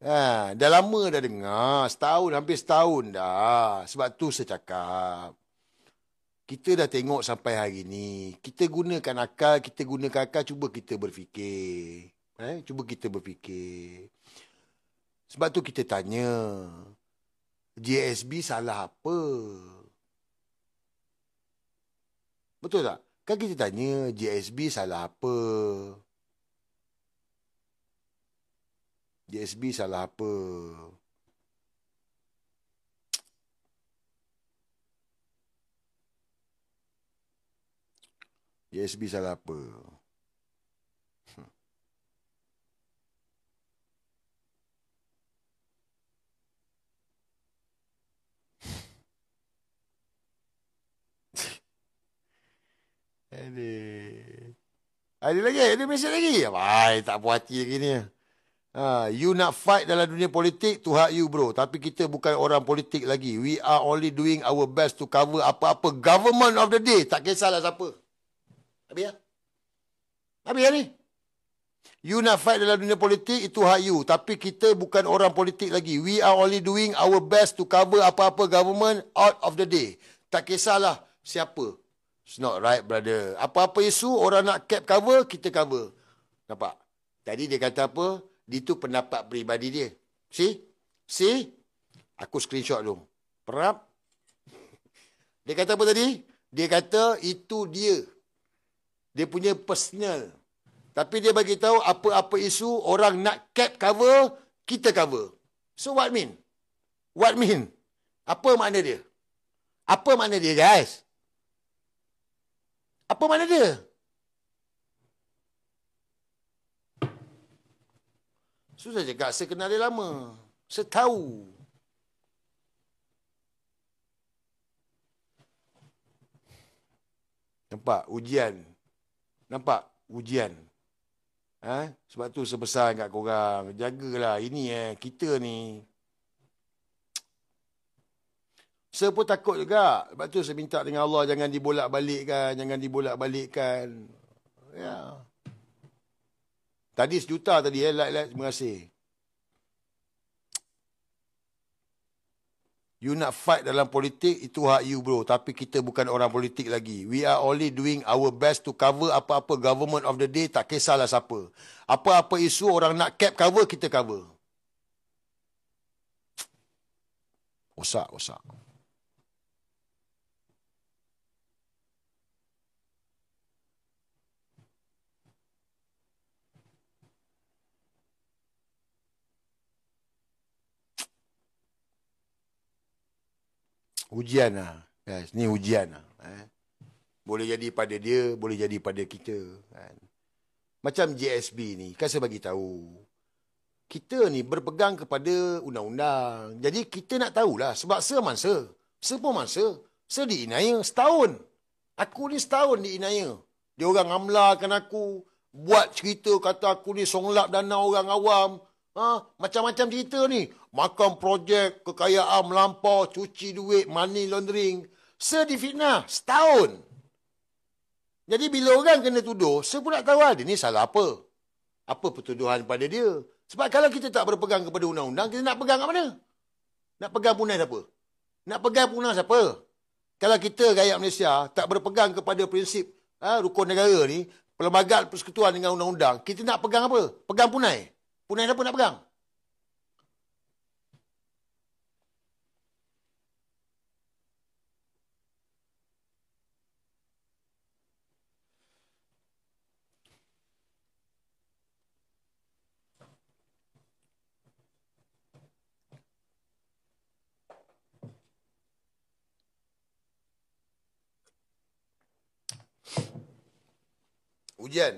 Dah lama dah dengar. Hampir setahun dah. Sebab tu saya cakap. Kita dah tengok sampai hari ni. Kita gunakan akal, cuba kita berfikir. Cuba kita berfikir. Sebab tu kita tanya, JSB salah apa? Betul tak? Kan kita tanya, JSB salah apa? JSB salah apa? JSB salah apa? Ada lagi? Ada mesej lagi? Tak puas hati lagi ni. You nak fight dalam dunia politik, to hak you bro. Tapi kita bukan orang politik lagi. We are only doing our best to cover apa-apa government of the day. Tak kisahlah siapa. Habis ya? Habis ya ni? You nak fight dalam dunia politik, itu hak you. Tapi kita bukan orang politik lagi. We are only doing our best to cover apa-apa government out of the day. Tak kisahlah siapa. It's not right, brother. Apa-apa isu, orang nak cover, kita cover. Nampak? Tadi dia kata apa? Itu pendapat peribadi dia. See? Aku screenshot dulu. Perap. Dia kata apa tadi? Dia kata itu dia. Dia punya personal. Tapi dia bagi tahu apa-apa isu orang nak cover, kita cover. So what mean? What mean? Apa makna dia? Apa makna dia, guys? Apa makna dia? Susah cakap, saya kenal dia lama. Saya tahu. Nampak ujian. Sebab tu sebesar kat korang. Jagalah. Ini kita ni. Saya pun takut juga. Sebab tu saya minta dengan Allah jangan dibolak-balikkan. Ya. Tadi 1 juta tadi like. Terima kasih. You nak fight dalam politik, itu hak you bro. Tapi kita bukan orang politik lagi. We are only doing our best to cover apa-apa government of the day. Tak kisahlah siapa. Apa-apa isu orang nak cover, kita cover. Osak. Ujian lah. Guys, ni ujian lah. Boleh jadi pada dia, boleh jadi pada kita. Kan? Macam JSB ni, kan saya bagi tahu. Kita ni berpegang kepada undang-undang. Jadi kita nak tahulah. Sebab saya mangsa. Saya pun mangsa. Saya di Inaya setahun. Aku ni setahun di Inaya. Dia orang amlakan aku. Buat cerita kata aku ni songlap dana orang awam. Macam-macam cerita ni. Makan projek, kekayaan melampau, cuci duit, money laundering. Saya difitnah setahun. Jadi bila orang kena tuduh, saya pun nak tahu dia ni salah apa. Apa pertuduhan pada dia? Sebab kalau kita tak berpegang kepada undang-undang, kita nak pegang kat mana? Nak pegang punai siapa? Nak pegang punai siapa? Kalau kita rakyat Malaysia tak berpegang kepada prinsip rukun negara ni, Perlembagaan Persekutuan dengan undang-undang, kita nak pegang apa? Pegang punai. Punai siapa nak pegang? Ujian.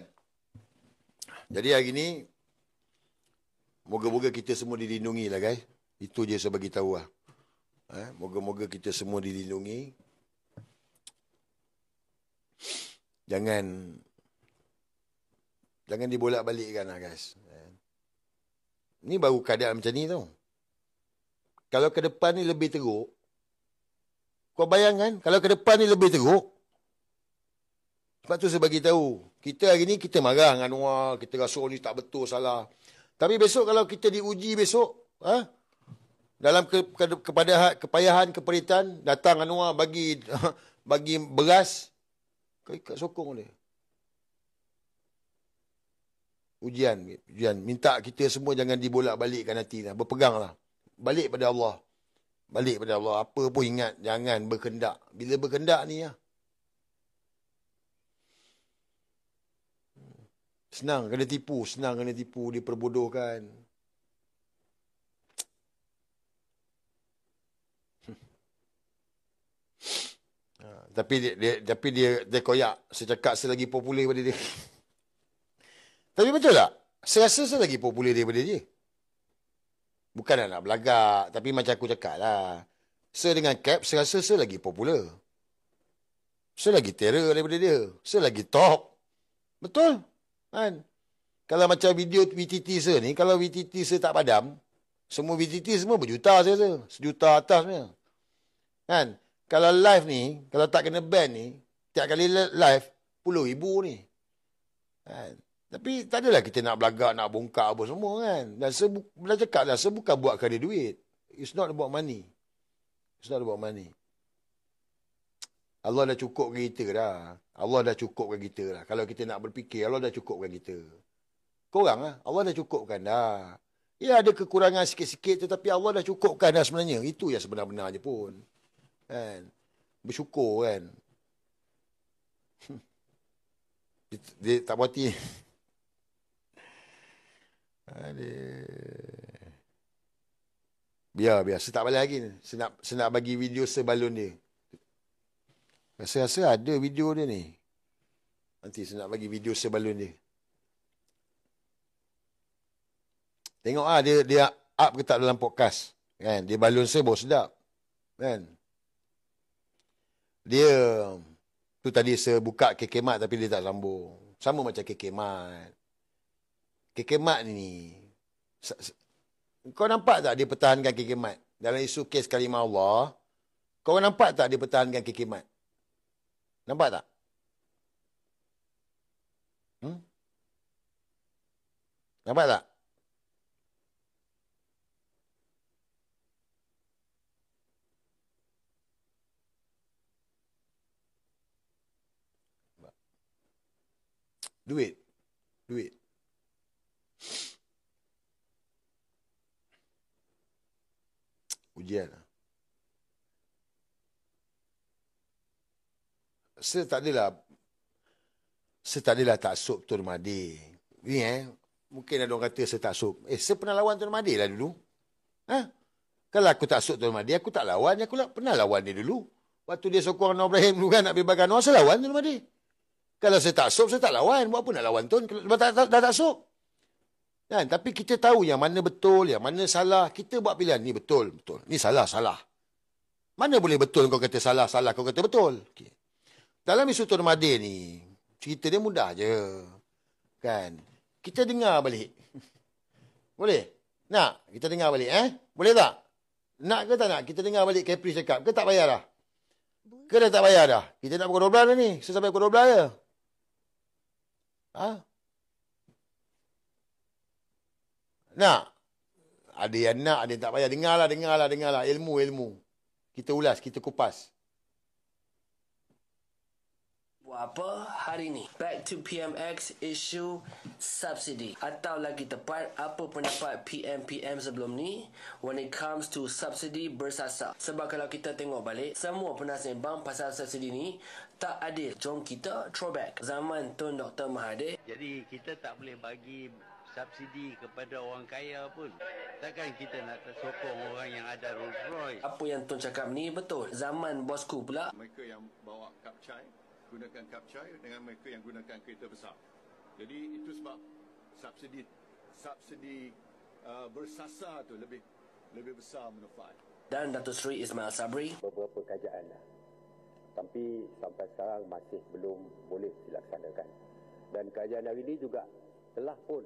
Jadi hari ni, moga-moga kita semua dilindungi lah guys. Itu je saya bagi tahu lah. Moga-moga kita semua dilindungi. Jangan dibolak-balikkan lah guys. Ni baru keadaan macam ni tau. Kalau ke depan ni lebih teruk, kau bayangkan kalau ke depan ni lebih teruk. Sebab tu saya bagi tahu, kita hari ni kita marah dengan Anwar, kita rasa ni tak betul, salah. Tapi besok kalau kita diuji besok, dalam kepayahan keperitan, datang Anwar bagi beras, kau ikat sokong dia. Ujian. Minta kita semua jangan dibolak-balikkan hati. Berpeganglah. Balik pada Allah. Apa pun ingat, jangan berkendak. Bila berkendak ni senang kena tipu, diperbodohkan. Tapi dia koyak. Saya cakap saya lagi popular daripada dia. Tapi betul tak? Saya rasa saya lagi popular daripada dia. Bukan nak belagak, tapi macam aku cakap lah. Saya dengan Cap, saya rasa saya lagi popular. Saya lagi terror daripada dia. Saya lagi top. Betul? Kan? Kalau macam video VTT saya ni, kalau VTT saya tak padam, semua VTT semua berjuta saya rasa. Sejuta atas punya. Kan? Kalau live ni, kalau tak kena ban ni, tiap kali live, puluh ribu ni. Kan? Tapi tak adalah kita nak belagak, nak bongkar apa semua kan. Dan saya dah cakap lah, saya bukan buat kerana duit. It's not about money. Allah dah cukupkan kita dah. Kalau kita nak berfikir, Allah dah cukupkan kita. Korang lah, Allah dah cukupkan dah. Ya ada kekurangan sikit-sikit tetapi Allah dah cukupkan dah sebenarnya. Itu yang sebenar-benarnya pun. Kan? Bersyukur kan. Dia tak berhati. Biar. Saya tak balik lagi. Saya nak bagi video sebalun dia. Rasa ada video dia ni. Nanti saya nak bagi video sebalun dia. Tengok dia up ke tak dalam podcast. Kan? Dia balun saya baru sedap. Kan? Dia tu tadi saya buka KK Mat tapi dia tak sambung. Sama macam KK Mat. KK Mat ni kau nampak tak dia pertahankan KK Mat dalam isu kes kalimah Allah? Kau nampak tak dia pertahankan KK Mat? Nampak tak? Nampak tak? Duit. Ujian. Saya tak adalah taksub Tun Mahathir. Ni mungkin ada orang kata saya taksub. Saya pernah lawan Tun Mahathir lah dulu. Kalau aku taksub Tun Mahathir, aku tak lawan. Aku pernah lawan dia dulu. Waktu dia sokong Anwar Ibrahim dulu kan nak bebaskan Anwar, saya lawan Tun Mahathir. Kalau saya taksub, saya tak lawan. Buat apa nak lawan Tun? Kalau dah taksub. Kan? Tapi kita tahu yang mana betul, yang mana salah. Kita buat pilihan. Ni betul. Ni salah. Mana boleh betul kau kata salah, kau kata betul. Okay. Dalam isu Tun Mahathir ni, cerita dia mudah je. Kan? Kita dengar balik. Boleh? Nak? Kita dengar balik. Boleh tak? Nak ke tak nak? Kita dengar balik Capri cakap. Ke tak payah dah? Ke dah tak payah dah? Kita nak pukul 12 dah ni. Saya sampai pukul 12 je. Nak? Ada yang nak, ada yang tak payah. Dengarlah. Ilmu. Kita ulas, kita kupas. Apa hari ni? Back to PMX issue subsidy. Atau lagi tepat, apa pendapat PM sebelum ni when it comes to subsidi bersasar. Sebab kalau kita tengok balik, semua pernah sembang pasal subsidi ni tak adil. Jom kita throwback zaman Tun Dr. Mahathir. Jadi kita tak boleh bagi subsidi kepada orang kaya pun. Takkan kita nak tersokong orang yang ada Rolls Royce. Apa yang Tun cakap ni betul. Zaman bosku pula, Mereka yang bawa kapcai, gunakan kapcai dengan mereka yang gunakan kereta besar. Jadi itu sebab subsidi bersasar tu lebih besar manfaat. dan Datuk Seri Ismail Sabri. Beberapa kajian dah. Tapi sampai sekarang masih belum boleh dilaksanakan. Dan kajian hari ini juga telah pun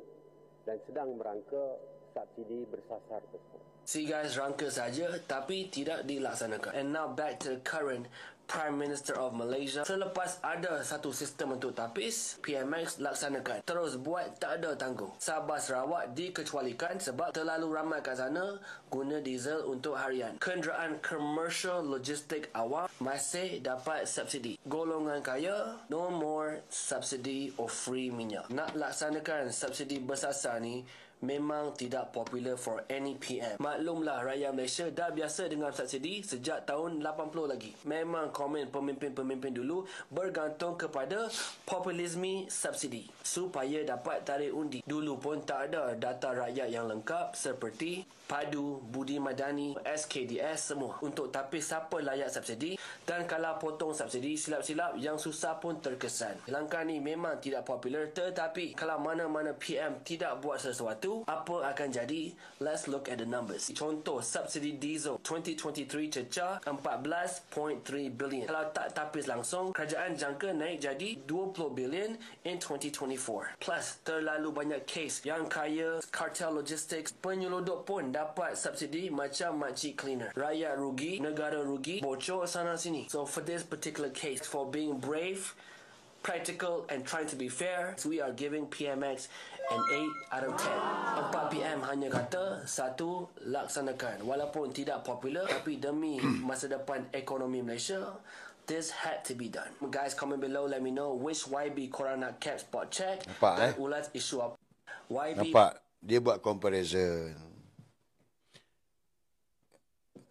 dan sedang merangka subsidi bersasar tersebut. See guys, rangka saja tapi tidak dilaksanakan. And now back to the current Prime Minister of Malaysia. Selepas ada satu sistem untuk tapis, PMX laksanakan. Terus buat tak ada tanggung. Sabah Sarawak dikecualikan sebab terlalu ramai kat sana guna diesel untuk harian. Kenderaan komersial logistik awam masih dapat subsidi. Golongan kaya, no more subsidi or free minyak. Nak laksanakan subsidi bersasar ni memang tidak popular for any PM. Maklumlah rakyat Malaysia dah biasa dengan subsidi sejak tahun 80 lagi. Memang komen pemimpin-pemimpin dulu bergantung kepada populisme subsidi supaya dapat tarik undi. Dulu pun tak ada data rakyat yang lengkap seperti Padu, Budi Madani, SKDS semua untuk tapis siapa layak subsidi, dan kalau potong subsidi silap-silap yang susah pun terkesan. Langkah ni memang tidak popular, tetapi kalau mana-mana PM tidak buat sesuatu, apa akan jadi? Let's look at the numbers. Contoh, subsidi diesel 2023 cecah 14.3 bilion. Kalau tak tapis langsung, kerajaan jangka naik jadi 20 bilion in 2024. Plus, terlalu banyak kes yang kaya, kartel logistics, penyelundup pun dapat subsidi macam makcik cleaner. Rakyat rugi, negara rugi, bocor sana sini. So for this particular case, for being brave, practical and trying to be fair, we are giving PMX an 8 out of 10. 4 PM hanya kata, 1 laksanakan. Walaupun tidak popular, tapi demi masa depan ekonomi Malaysia, this had to be done. Guys, comment below, let me know which YB korang nak cap spot check. Nampak, dan ulas isu apa. YB Nampak? Dia buat comparison.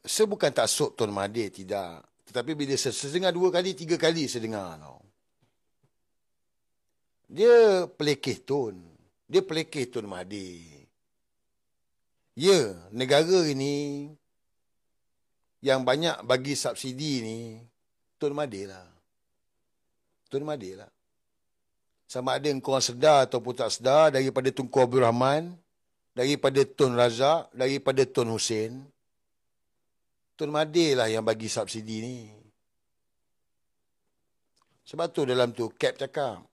Saya bukan tak sok Tun Mahathir, tidak. Tetapi bila saya dengar 2 kali, 3 kali saya dengar. No. Dia pelekeh Tun. Dia pelekeh Tun Mahathir. Ya, negara ini yang banyak bagi subsidi ni Tun Mahathir lah. Tun Mahathir lah. Sama ada korang sedar ataupun tak sedar, daripada Tunku Abdul Rahman, daripada Tun Razak, daripada Tun Hussein, Tun Mahathir lah yang bagi subsidi ni. Sebab tu dalam tu Cap cakap,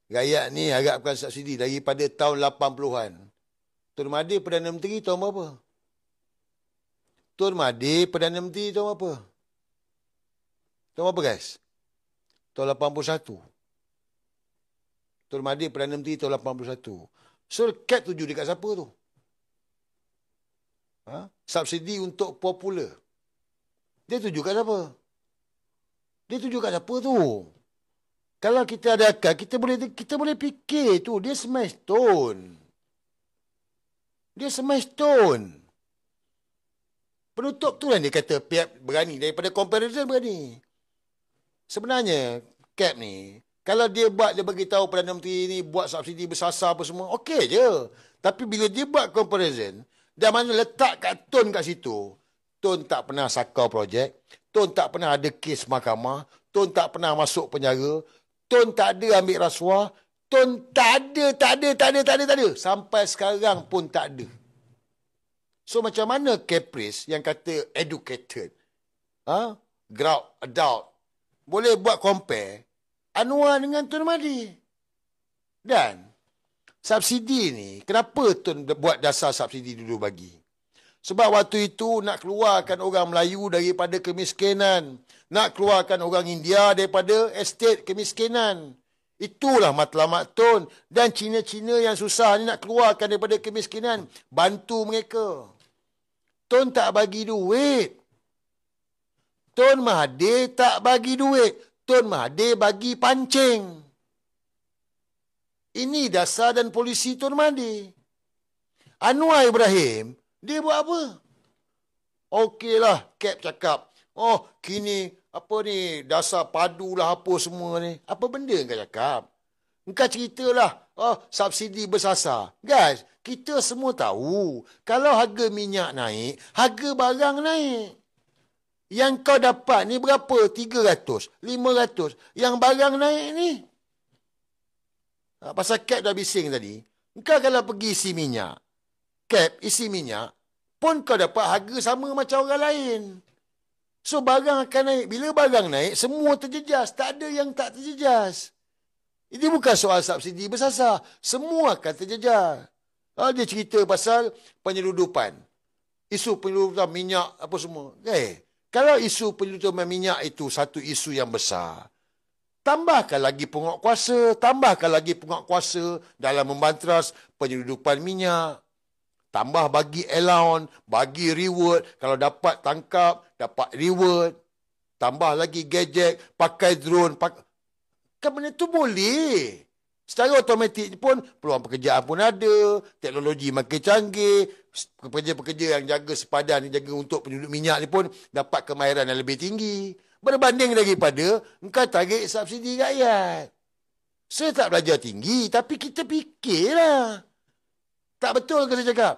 rakyat ni harapkan subsidi daripada tahun 80-an. Tun Mahathir Perdana Menteri tahun berapa? Tun Mahathir Perdana Menteri tahun berapa? Tahun berapa guys? Tahun 81. Tun Mahathir Perdana Menteri tahun 81. So Cap tuju dekat siapa tu? Subsidi untuk popular. Dia tuju kat siapa? Dia tuju kat siapa tu? Kalau kita ada akal, kita boleh fikir tu. Dia smash Tun. Dia smash Tun. Penutup tu lah dia kata pihak berani. Daripada comparison berani. Sebenarnya Cap ni, kalau dia bagi tahu Perdana Menteri ni buat subsidi bersasar apa semua, okey je. Tapi bila dia buat comparison, dan mana letak kat Tun kat situ, Tun tak pernah sakau projek, Tun tak pernah ada kes mahkamah, Tun tak pernah masuk penjara, Tun tak ada ambil rasuah, Tun tak ada. Sampai sekarang pun tak ada. So macam mana Caprice yang kata educated, ground adult, boleh buat compare Anwar dengan Tun Mahathir? Dan subsidi ni, kenapa Tun buat dasar subsidi dulu bagi? Sebab waktu itu nak keluarkan orang Melayu daripada kemiskinan. Nak keluarkan orang India daripada estate kemiskinan. Itulah matlamat Tun. Dan Cina-Cina yang susah ni nak keluarkan daripada kemiskinan. Bantu mereka. Tun tak bagi duit. Tun Mahathir tak bagi duit. Tun Mahathir bagi pancing. Ini dasar dan polisi Tun Mahathir. Anwar Ibrahim, dia buat apa? Okeylah, Cap cakap. Oh, kini apa ni, dasar padu lah apa semua ni. Apa benda kau cakap? Engkau ceritalah, oh, subsidi bersasar. Guys, kita semua tahu, kalau harga minyak naik, harga barang naik. Yang kau dapat ni berapa? 300, 500. Yang barang naik ni. Pasal Cap dah bising tadi. Engkau kalau pergi isi minyak, Cap isi minyak, pun kau dapat harga sama macam orang lain. So, barang akan naik. Bila barang naik, semua terjejas. Tak ada yang tak terjejas. Ini bukan soal subsidi bersasar. Semua akan terjejas. Dia cerita pasal penyeludupan. Isu penyeludupan minyak, apa semua. Kalau isu penyeludupan minyak itu satu isu yang besar, tambahkan lagi penguatkuasa, dalam membantras penyeludupan minyak. Tambah bagi allowance, bagi reward. Kalau dapat tangkap, dapat reward. Tambah lagi gadget, pakai drone. Kan benda tu boleh. Secara automatik pun, peluang pekerjaan pun ada. Teknologi makin canggih. Pekerja-pekerja yang jaga sepadan, yang jaga untuk penduduk minyak ni pun dapat kemahiran yang lebih tinggi. Berbanding daripada, engkau tarik subsidi rakyat. Saya tak belajar tinggi, tapi kita fikirlah. Tak betul ke saya cakap?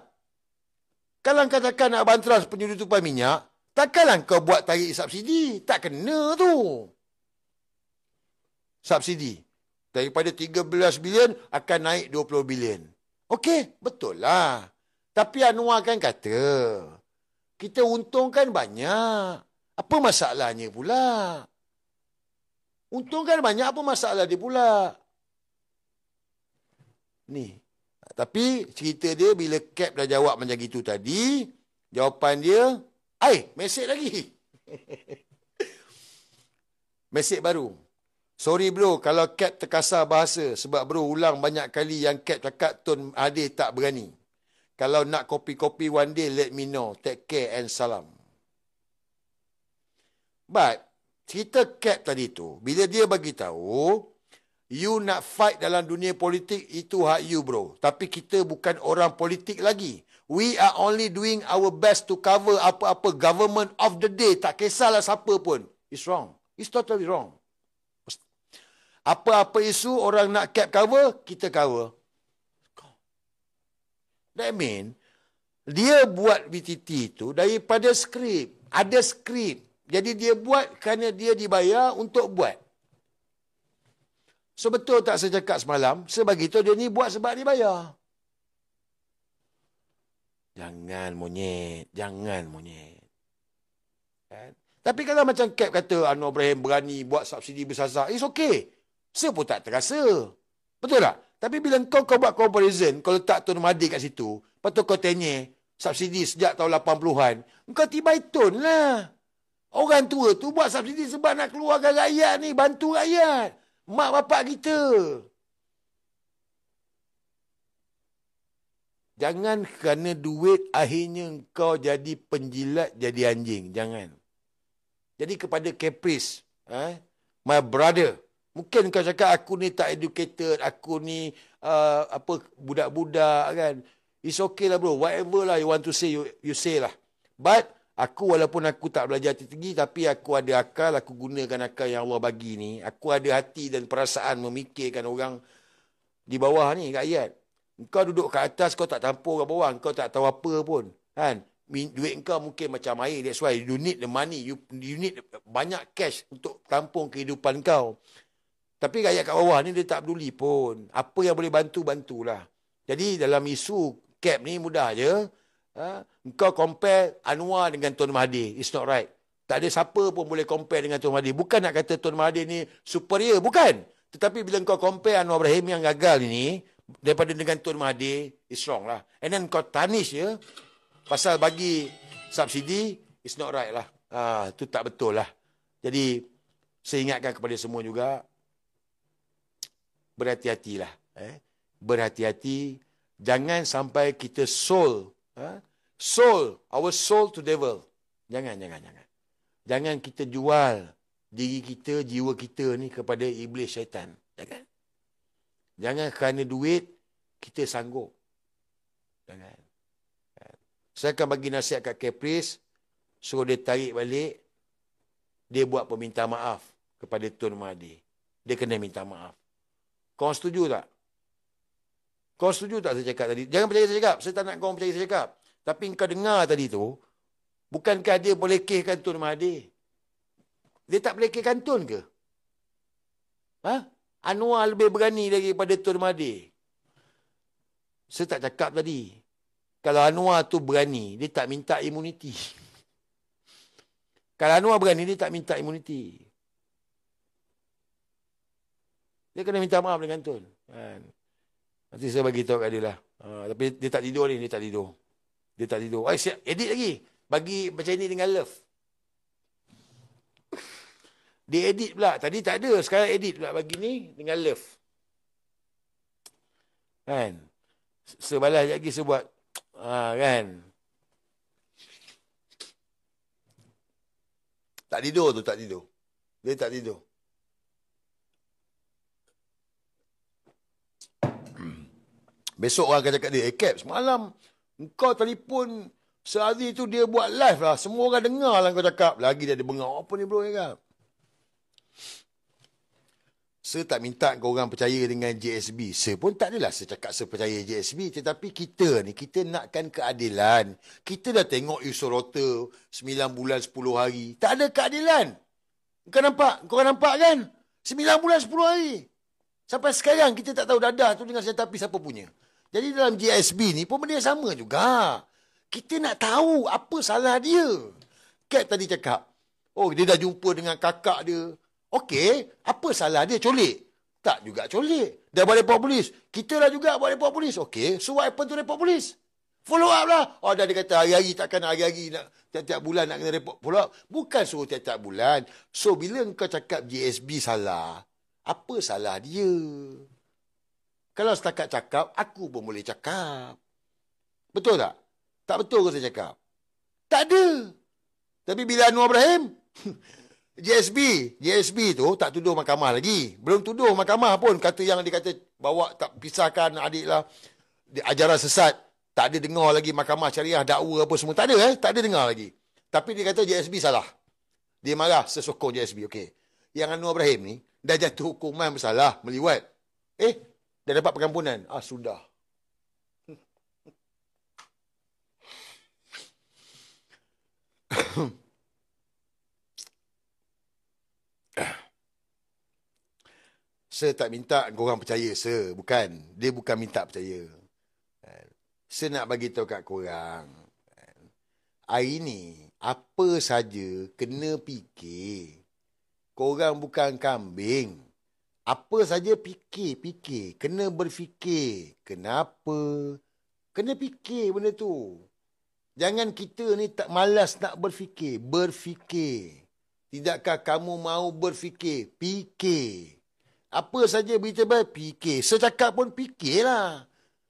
Kalau kau takkan nak bantras penyeludupan minyak, takkanlah kau buat tarik subsidi. Tak kena tu. Subsidi. Daripada 13 bilion akan naik 20 bilion. Okey, betul lah. Tapi Anwar kan kata, kita untungkan banyak. Apa masalahnya pula? Untungkan banyak, apa masalah dia pula? Ni. Tapi cerita dia bila Cap dah jawab macam itu tadi, jawapan dia, mesej lagi. Mesej baru. Sorry bro, kalau Cap terkasar bahasa, sebab bro ulang banyak kali yang Cap cakap Tun Mahathir tak berani. Kalau nak kopi-kopi one day, let me know. Take care and salam. But, cerita Cap tadi tu, bila dia bagi tahu, you nak fight dalam dunia politik, itu hak you bro. Tapi kita bukan orang politik lagi. We are only doing our best to cover apa-apa government of the day. Tak kisahlah siapa pun. It's wrong. It's totally wrong. Apa-apa isu orang nak Cap cover, kita cover. That mean, dia buat BTT tu daripada skrip. Ada skrip. Jadi dia buat kerana dia dibayar untuk buat. So betul tak saya cakap semalam, sebegitu dia ni buat sebab dibayar. Jangan monyet. Kan? Tapi kalau macam Cap kata, Anwar Ibrahim berani buat subsidi bersasar, it's okay. Saya pun tak terasa. Betul tak? Tapi bila kau buat comparison, kau letak Tun Mahathir kat situ, lepas tu kau tanya, subsidi sejak tahun 80-an, kau tibai Tun lah. Orang tua tu buat subsidi sebab nak keluarkan rakyat ni, bantu rakyat. Mak bapak kita. Jangan kerana duit akhirnya kau jadi penjilat, jadi anjing. Jangan. Jadi kepada caprice, my brother, mungkin kau cakap aku ni tak educated, aku ni budak-budak kan. It's okay lah bro, whatever lah you want to say, you say lah. But aku walaupun aku tak belajar tinggi, tapi aku ada akal, aku gunakan akal yang Allah bagi ni. Aku ada hati dan perasaan memikirkan orang di bawah ni, rakyat. Kau duduk kat atas, kau tak tampur kat bawah, kau tak tahu apa pun. Kan? Duit kau mungkin macam air, that's why you need the money, you need banyak cash untuk tampung kehidupan kau. Tapi rakyat kat bawah ni dia tak peduli pun. Apa yang boleh bantu, bantulah. Jadi dalam isu Cap ni mudah je. Kau compare Anwar dengan Tun Mahathir. It's not right. Tak ada siapa pun boleh compare dengan Tun Mahathir. Bukan nak kata Tun Mahathir ni superior. Bukan. Tetapi bila kau compare Anwar Ibrahim yang gagal ni, daripada dengan Tun Mahathir, it's wrong lah. And then kau tarnish je. Pasal bagi subsidi, it's not right lah. Itu tak betul lah. Jadi, saya ingatkan kepada semua juga, berhati-hatilah. Berhati-hati. Jangan sampai kita sold our soul to devil. Jangan. Jangan kita jual diri kita, jiwa kita ni kepada iblis syaitan. Jangan kerana duit kita sanggup. Jangan. Saya akan bagi nasihat kat Caprice, suruh dia tarik balik, dia buat permintaan maaf kepada Tun Mahathir. Dia kena minta maaf. Kau setuju tak? Kau setuju tak saya cakap tadi? Jangan percaya saya cakap. Saya tak nak kau percaya saya cakap. Tapi kau dengar tadi tu, bukankah dia boleh lekehkan Tun Mahathir? Dia tak boleh lekehkan Tun ke? Anwar lebih berani daripada Tun Mahathir. Saya tak cakap tadi. Kalau Anwar tu berani, dia tak minta imuniti. Kalau Anwar berani, dia tak minta imuniti. Dia kena minta maaf dengan Tun. Nanti saya bagi tahu kat dia lah. Tapi dia tak tidur ni, dia tak tidur. Siap, edit lagi. Bagi macam ni dengan love. Dia edit pula. Tadi tak ada, sekarang edit pula bagi ni dengan love. Kan? Sebalas lagi saya buat. Kan? Tak tidur tu, tak tidur. Dia tak tidur. Besok orang akan cakap dia, Cap, semalam kau telefon sehari tu dia buat live lah. Semua orang dengar lah kau cakap. Lagi dia ada bengak. Apa ni bro, Cap? Saya tak minta kau orang percaya dengan JSB. Saya pun tak adalah saya cakap saya percaya JSB. Tetapi kita ni, kita nakkan keadilan. Kita dah tengok Yusorota 9 bulan 10 hari. Tak ada keadilan. Kau nampak? Kau nampak kan? 9 bulan 10 hari. Sampai sekarang kita tak tahu dadah tu dengan senjata api siapa punya. Jadi dalam JSB ni pun benda yang sama juga. Kita nak tahu apa salah dia. Kat tadi cakap, oh dia dah jumpa dengan kakak dia. Okey, apa salah dia? Colik? Tak juga colik. Dah buat report polis. Kita dah juga buat report polis. Okey, so what happened to report polis? Follow up lah. Oh dah dia kata hari-hari takkan hari-hari nak tiap-tiap bulan nak kena report follow up. Bukan suruh tiap-tiap bulan. So bila kau cakap JSB salah, apa salah dia? Kalau setakat cakap, aku pun boleh cakap. Betul tak? Tak betul ke saya cakap? Tak ada. Tapi bila Anwar Ibrahim, JSB tu tak tuduh mahkamah lagi. Belum tuduh mahkamah pun. Kata yang dia kata bawa tak pisahkan adik lah. Ajaran sesat. Tak ada dengar lagi mahkamah syariah, dakwa apa semua. Tak ada tak ada dengar lagi. Tapi dia kata JSB salah. Dia marah sesokong JSB. Okey. Yang Anwar Ibrahim ni dah jatuh hukuman bersalah, meliwat. Dah dapat pengampunan. Sudah. Saya tak minta korang percaya saya. Bukan. Dia bukan minta percaya. Saya nak bagi tahu kat korang. Hari ni, apa saja kena fikir. Korang bukan kambing. Apa saja fikir. Kena berfikir. Kenapa? Kena fikir benda tu. Jangan kita ni tak malas nak berfikir. Berfikir. Tidakkah kamu mau berfikir? Fikir. Apa saja berita baik, fikir. Secakap pun fikirlah.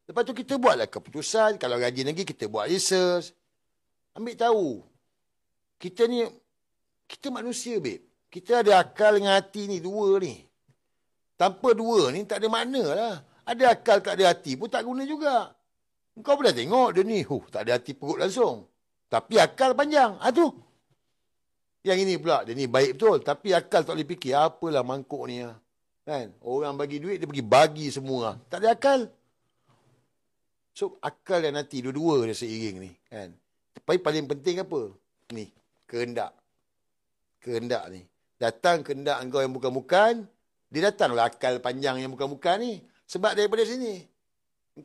Lepas tu kita buatlah keputusan. Kalau rajin lagi, kita buat research. Ambil tahu. Kita ni, kita manusia, babe. Kita ada akal dengan hati ni, dua ni. Tanpa dua ni, tak ada makna lah. Ada akal, tak ada hati pun tak guna juga. Kau pernah tengok dia ni, tak ada hati perut langsung. Tapi akal panjang. Tu. Yang ini pula, dia ni baik betul. Tapi akal tak boleh fikir, apalah mangkuk ni. Kan? Orang bagi duit, dia pergi bagi semua. Tak ada akal. So, akal dan hati, dua-dua dia seiring ni. Kan? Tapi paling penting apa? Ni, kehendak. Kehendak ni. Datang kehendak engkau yang bukan-bukan, dia datanglah akal panjang yang bukan-bukan ni. Sebab daripada sini.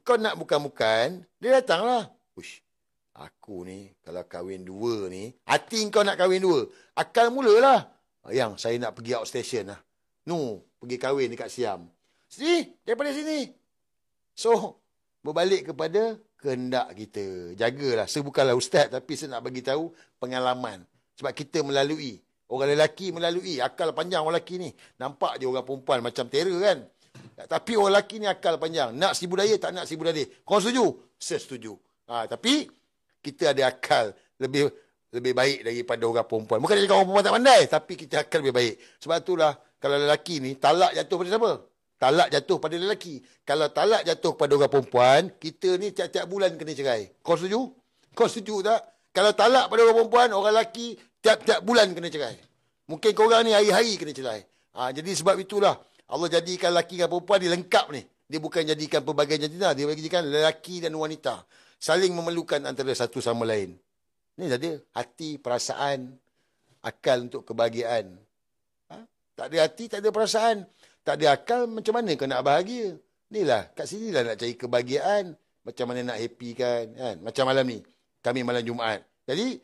Kau nak bukan-bukan, dia datanglah. Uish, aku ni, kalau kahwin dua ni, hati kau nak kahwin dua. Akal mulalah. Yang, saya nak pergi outstation lah. Pergi kahwin dekat Siam. Daripada sini. So, berbalik kepada kehendak kita. Jagalah. Saya bukanlah ustaz, tapi saya nak bagi tahu pengalaman. Sebab kita melalui. Orang lelaki melalui. Akal panjang orang lelaki ni. Nampak je orang perempuan macam terror kan. Tapi orang lelaki ni akal panjang. Nak si budaya, tak nak si budaya. Kau setuju? Saya setuju. Tapi kita ada akal lebih baik daripada orang perempuan. Bukan dia cakap orang perempuan tak pandai, tapi kita akal lebih baik. Sebab itulah, kalau lelaki ni, talak jatuh pada siapa? Talak jatuh pada lelaki. Kalau talak jatuh pada orang perempuan, kita ni tiap-tiap bulan kena cerai. Kau setuju? Kau setuju tak? Kalau talak pada orang perempuan, orang lelaki tiap-tiap bulan kena cerai. Mungkin korang ni hari-hari kena cerai. Jadi sebab itulah, Allah jadikan lelaki dan perempuan dia lengkap ni. Dia bukan jadikan pelbagai jantina. Dia jadikan lelaki dan wanita. Saling memerlukan antara satu sama lain. Ni saja. Hati, perasaan, akal untuk kebahagiaan. Tak ada hati, tak ada perasaan. Tak ada akal, macam mana kau nak bahagia? Inilah, kat sini lah nak cari kebahagiaan. Macam mana nak happy kan? Macam malam ni. Kami malam Jumaat. Jadi,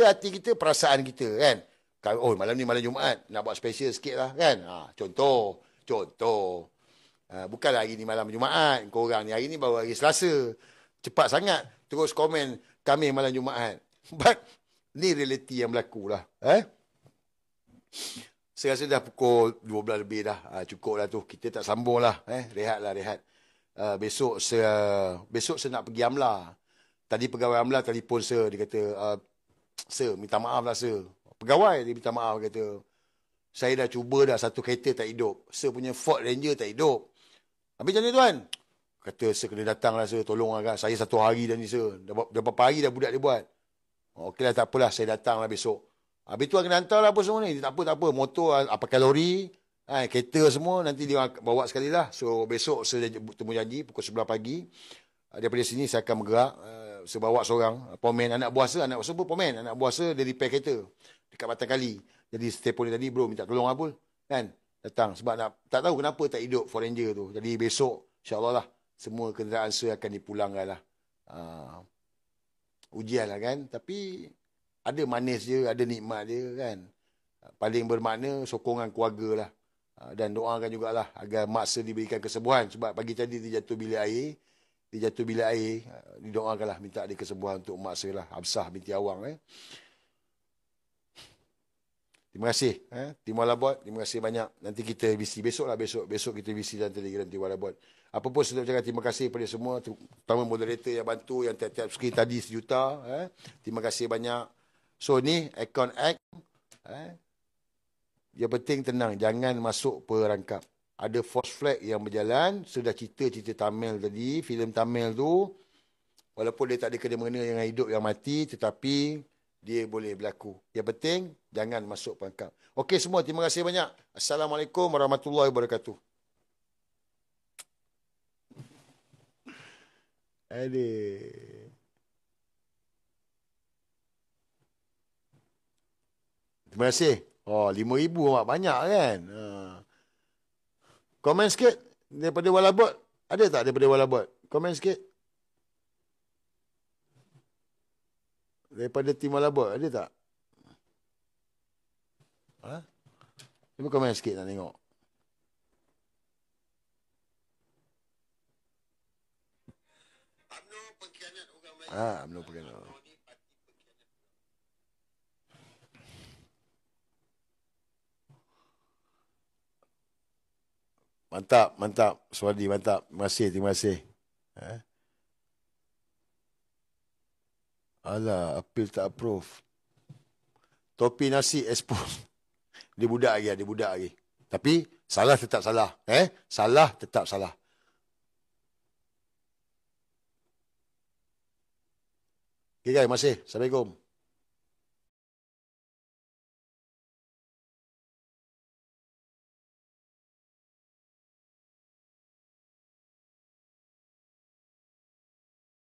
hati kita, perasaan kita kan? Oh, malam ni malam Jumaat. Nak buat special sikit lah kan? Contoh. Bukanlah hari ni malam Jumaat. Korang ni hari ni baru hari Selasa. Cepat sangat. Terus komen kami malam Jumaat. But ni realiti yang berlaku lah. Saya rasa dah pukul 12 lebih dah. Cukup lah tu. Kita tak sambung lah. Rehat lah, rehat. Besok saya nak pergi AMLA. Tadi pegawai AMLA telefon saya. Dia kata, Sir, minta maaf lah Sir. Pegawai dia minta maaf, kata, saya dah cuba dah satu kereta tak hidup. Sir punya Ford Ranger tak hidup. Habis macam ni tuan? Kata, Sir kena datang lah Sir. Tolong lah kan. Saya 1 hari dah ni Sir. Dah berapa hari dah budak dia buat. Okeylah, tak apalah. Saya datang lah besok. Habis tu kena hantar lah apa semua ni. Tak apa. Motor pakai lori. Kereta semua. Nanti dia bawa sekali lah. So besok saya temu janji pukul 11 pagi. Daripada sini saya akan bergerak. Saya bawa seorang pomen. Anak buah saya pun pomen. Anak buah saya dia repair kereta. Dekat Batang Kali. Jadi telefon dia tadi, bro minta tolong Abul. Kan? Datang. Sebab tak tahu kenapa tak hidup Ford Ranger tu. Jadi besok insyaAllah lah. Semua kenderaan saya akan dipulangkan lah. Ujian lah kan. Tapi ada manis dia, ada nikmat dia kan. Paling bermakna sokongan keluarga lah. Dan doakan jugalah agar maksa diberikan kesembuhan. Sebab pagi tadi dia jatuh bilik air. Didoakanlah minta dia kesembuhan untuk maksa lah. Absah binti Awang. Terima kasih. Tim Walabot, terima kasih banyak. Nanti kita visi besok lah. Besok kita visi dalam Telegram Tim Walabot. Apa pun saya ucapkan terima kasih kepada semua. Terutama moderator yang bantu, yang tiap-tiap skrin tadi 1 juta. Terima kasih banyak. So ni, account act. Yang penting tenang. Jangan masuk perangkap. Ada false flag yang berjalan. Sudah cerita Tamil tadi. Filem Tamil tu. Walaupun dia tak ada kena-mengena dengan hidup yang mati. Tetapi dia boleh berlaku. Yang penting, jangan masuk perangkap. Okey semua, terima kasih banyak. Assalamualaikum warahmatullahi wabarakatuh. Aduh. Terima kasih. 5,000 banyak kan? Komen sikit daripada Walabot. Ada tak daripada Walabot? Komen sikit. Daripada tim Walabot, ada tak? Cuba komen sikit nak tengok. UMNO pengkhianat. Mantap. Suadi, mantap. Terima kasih. Alah, appeal tak approve. Topi nasi expose. Dia budak lagi. Tapi, salah tetap salah. Salah tetap salah. Okay guys, masih. Assalamualaikum.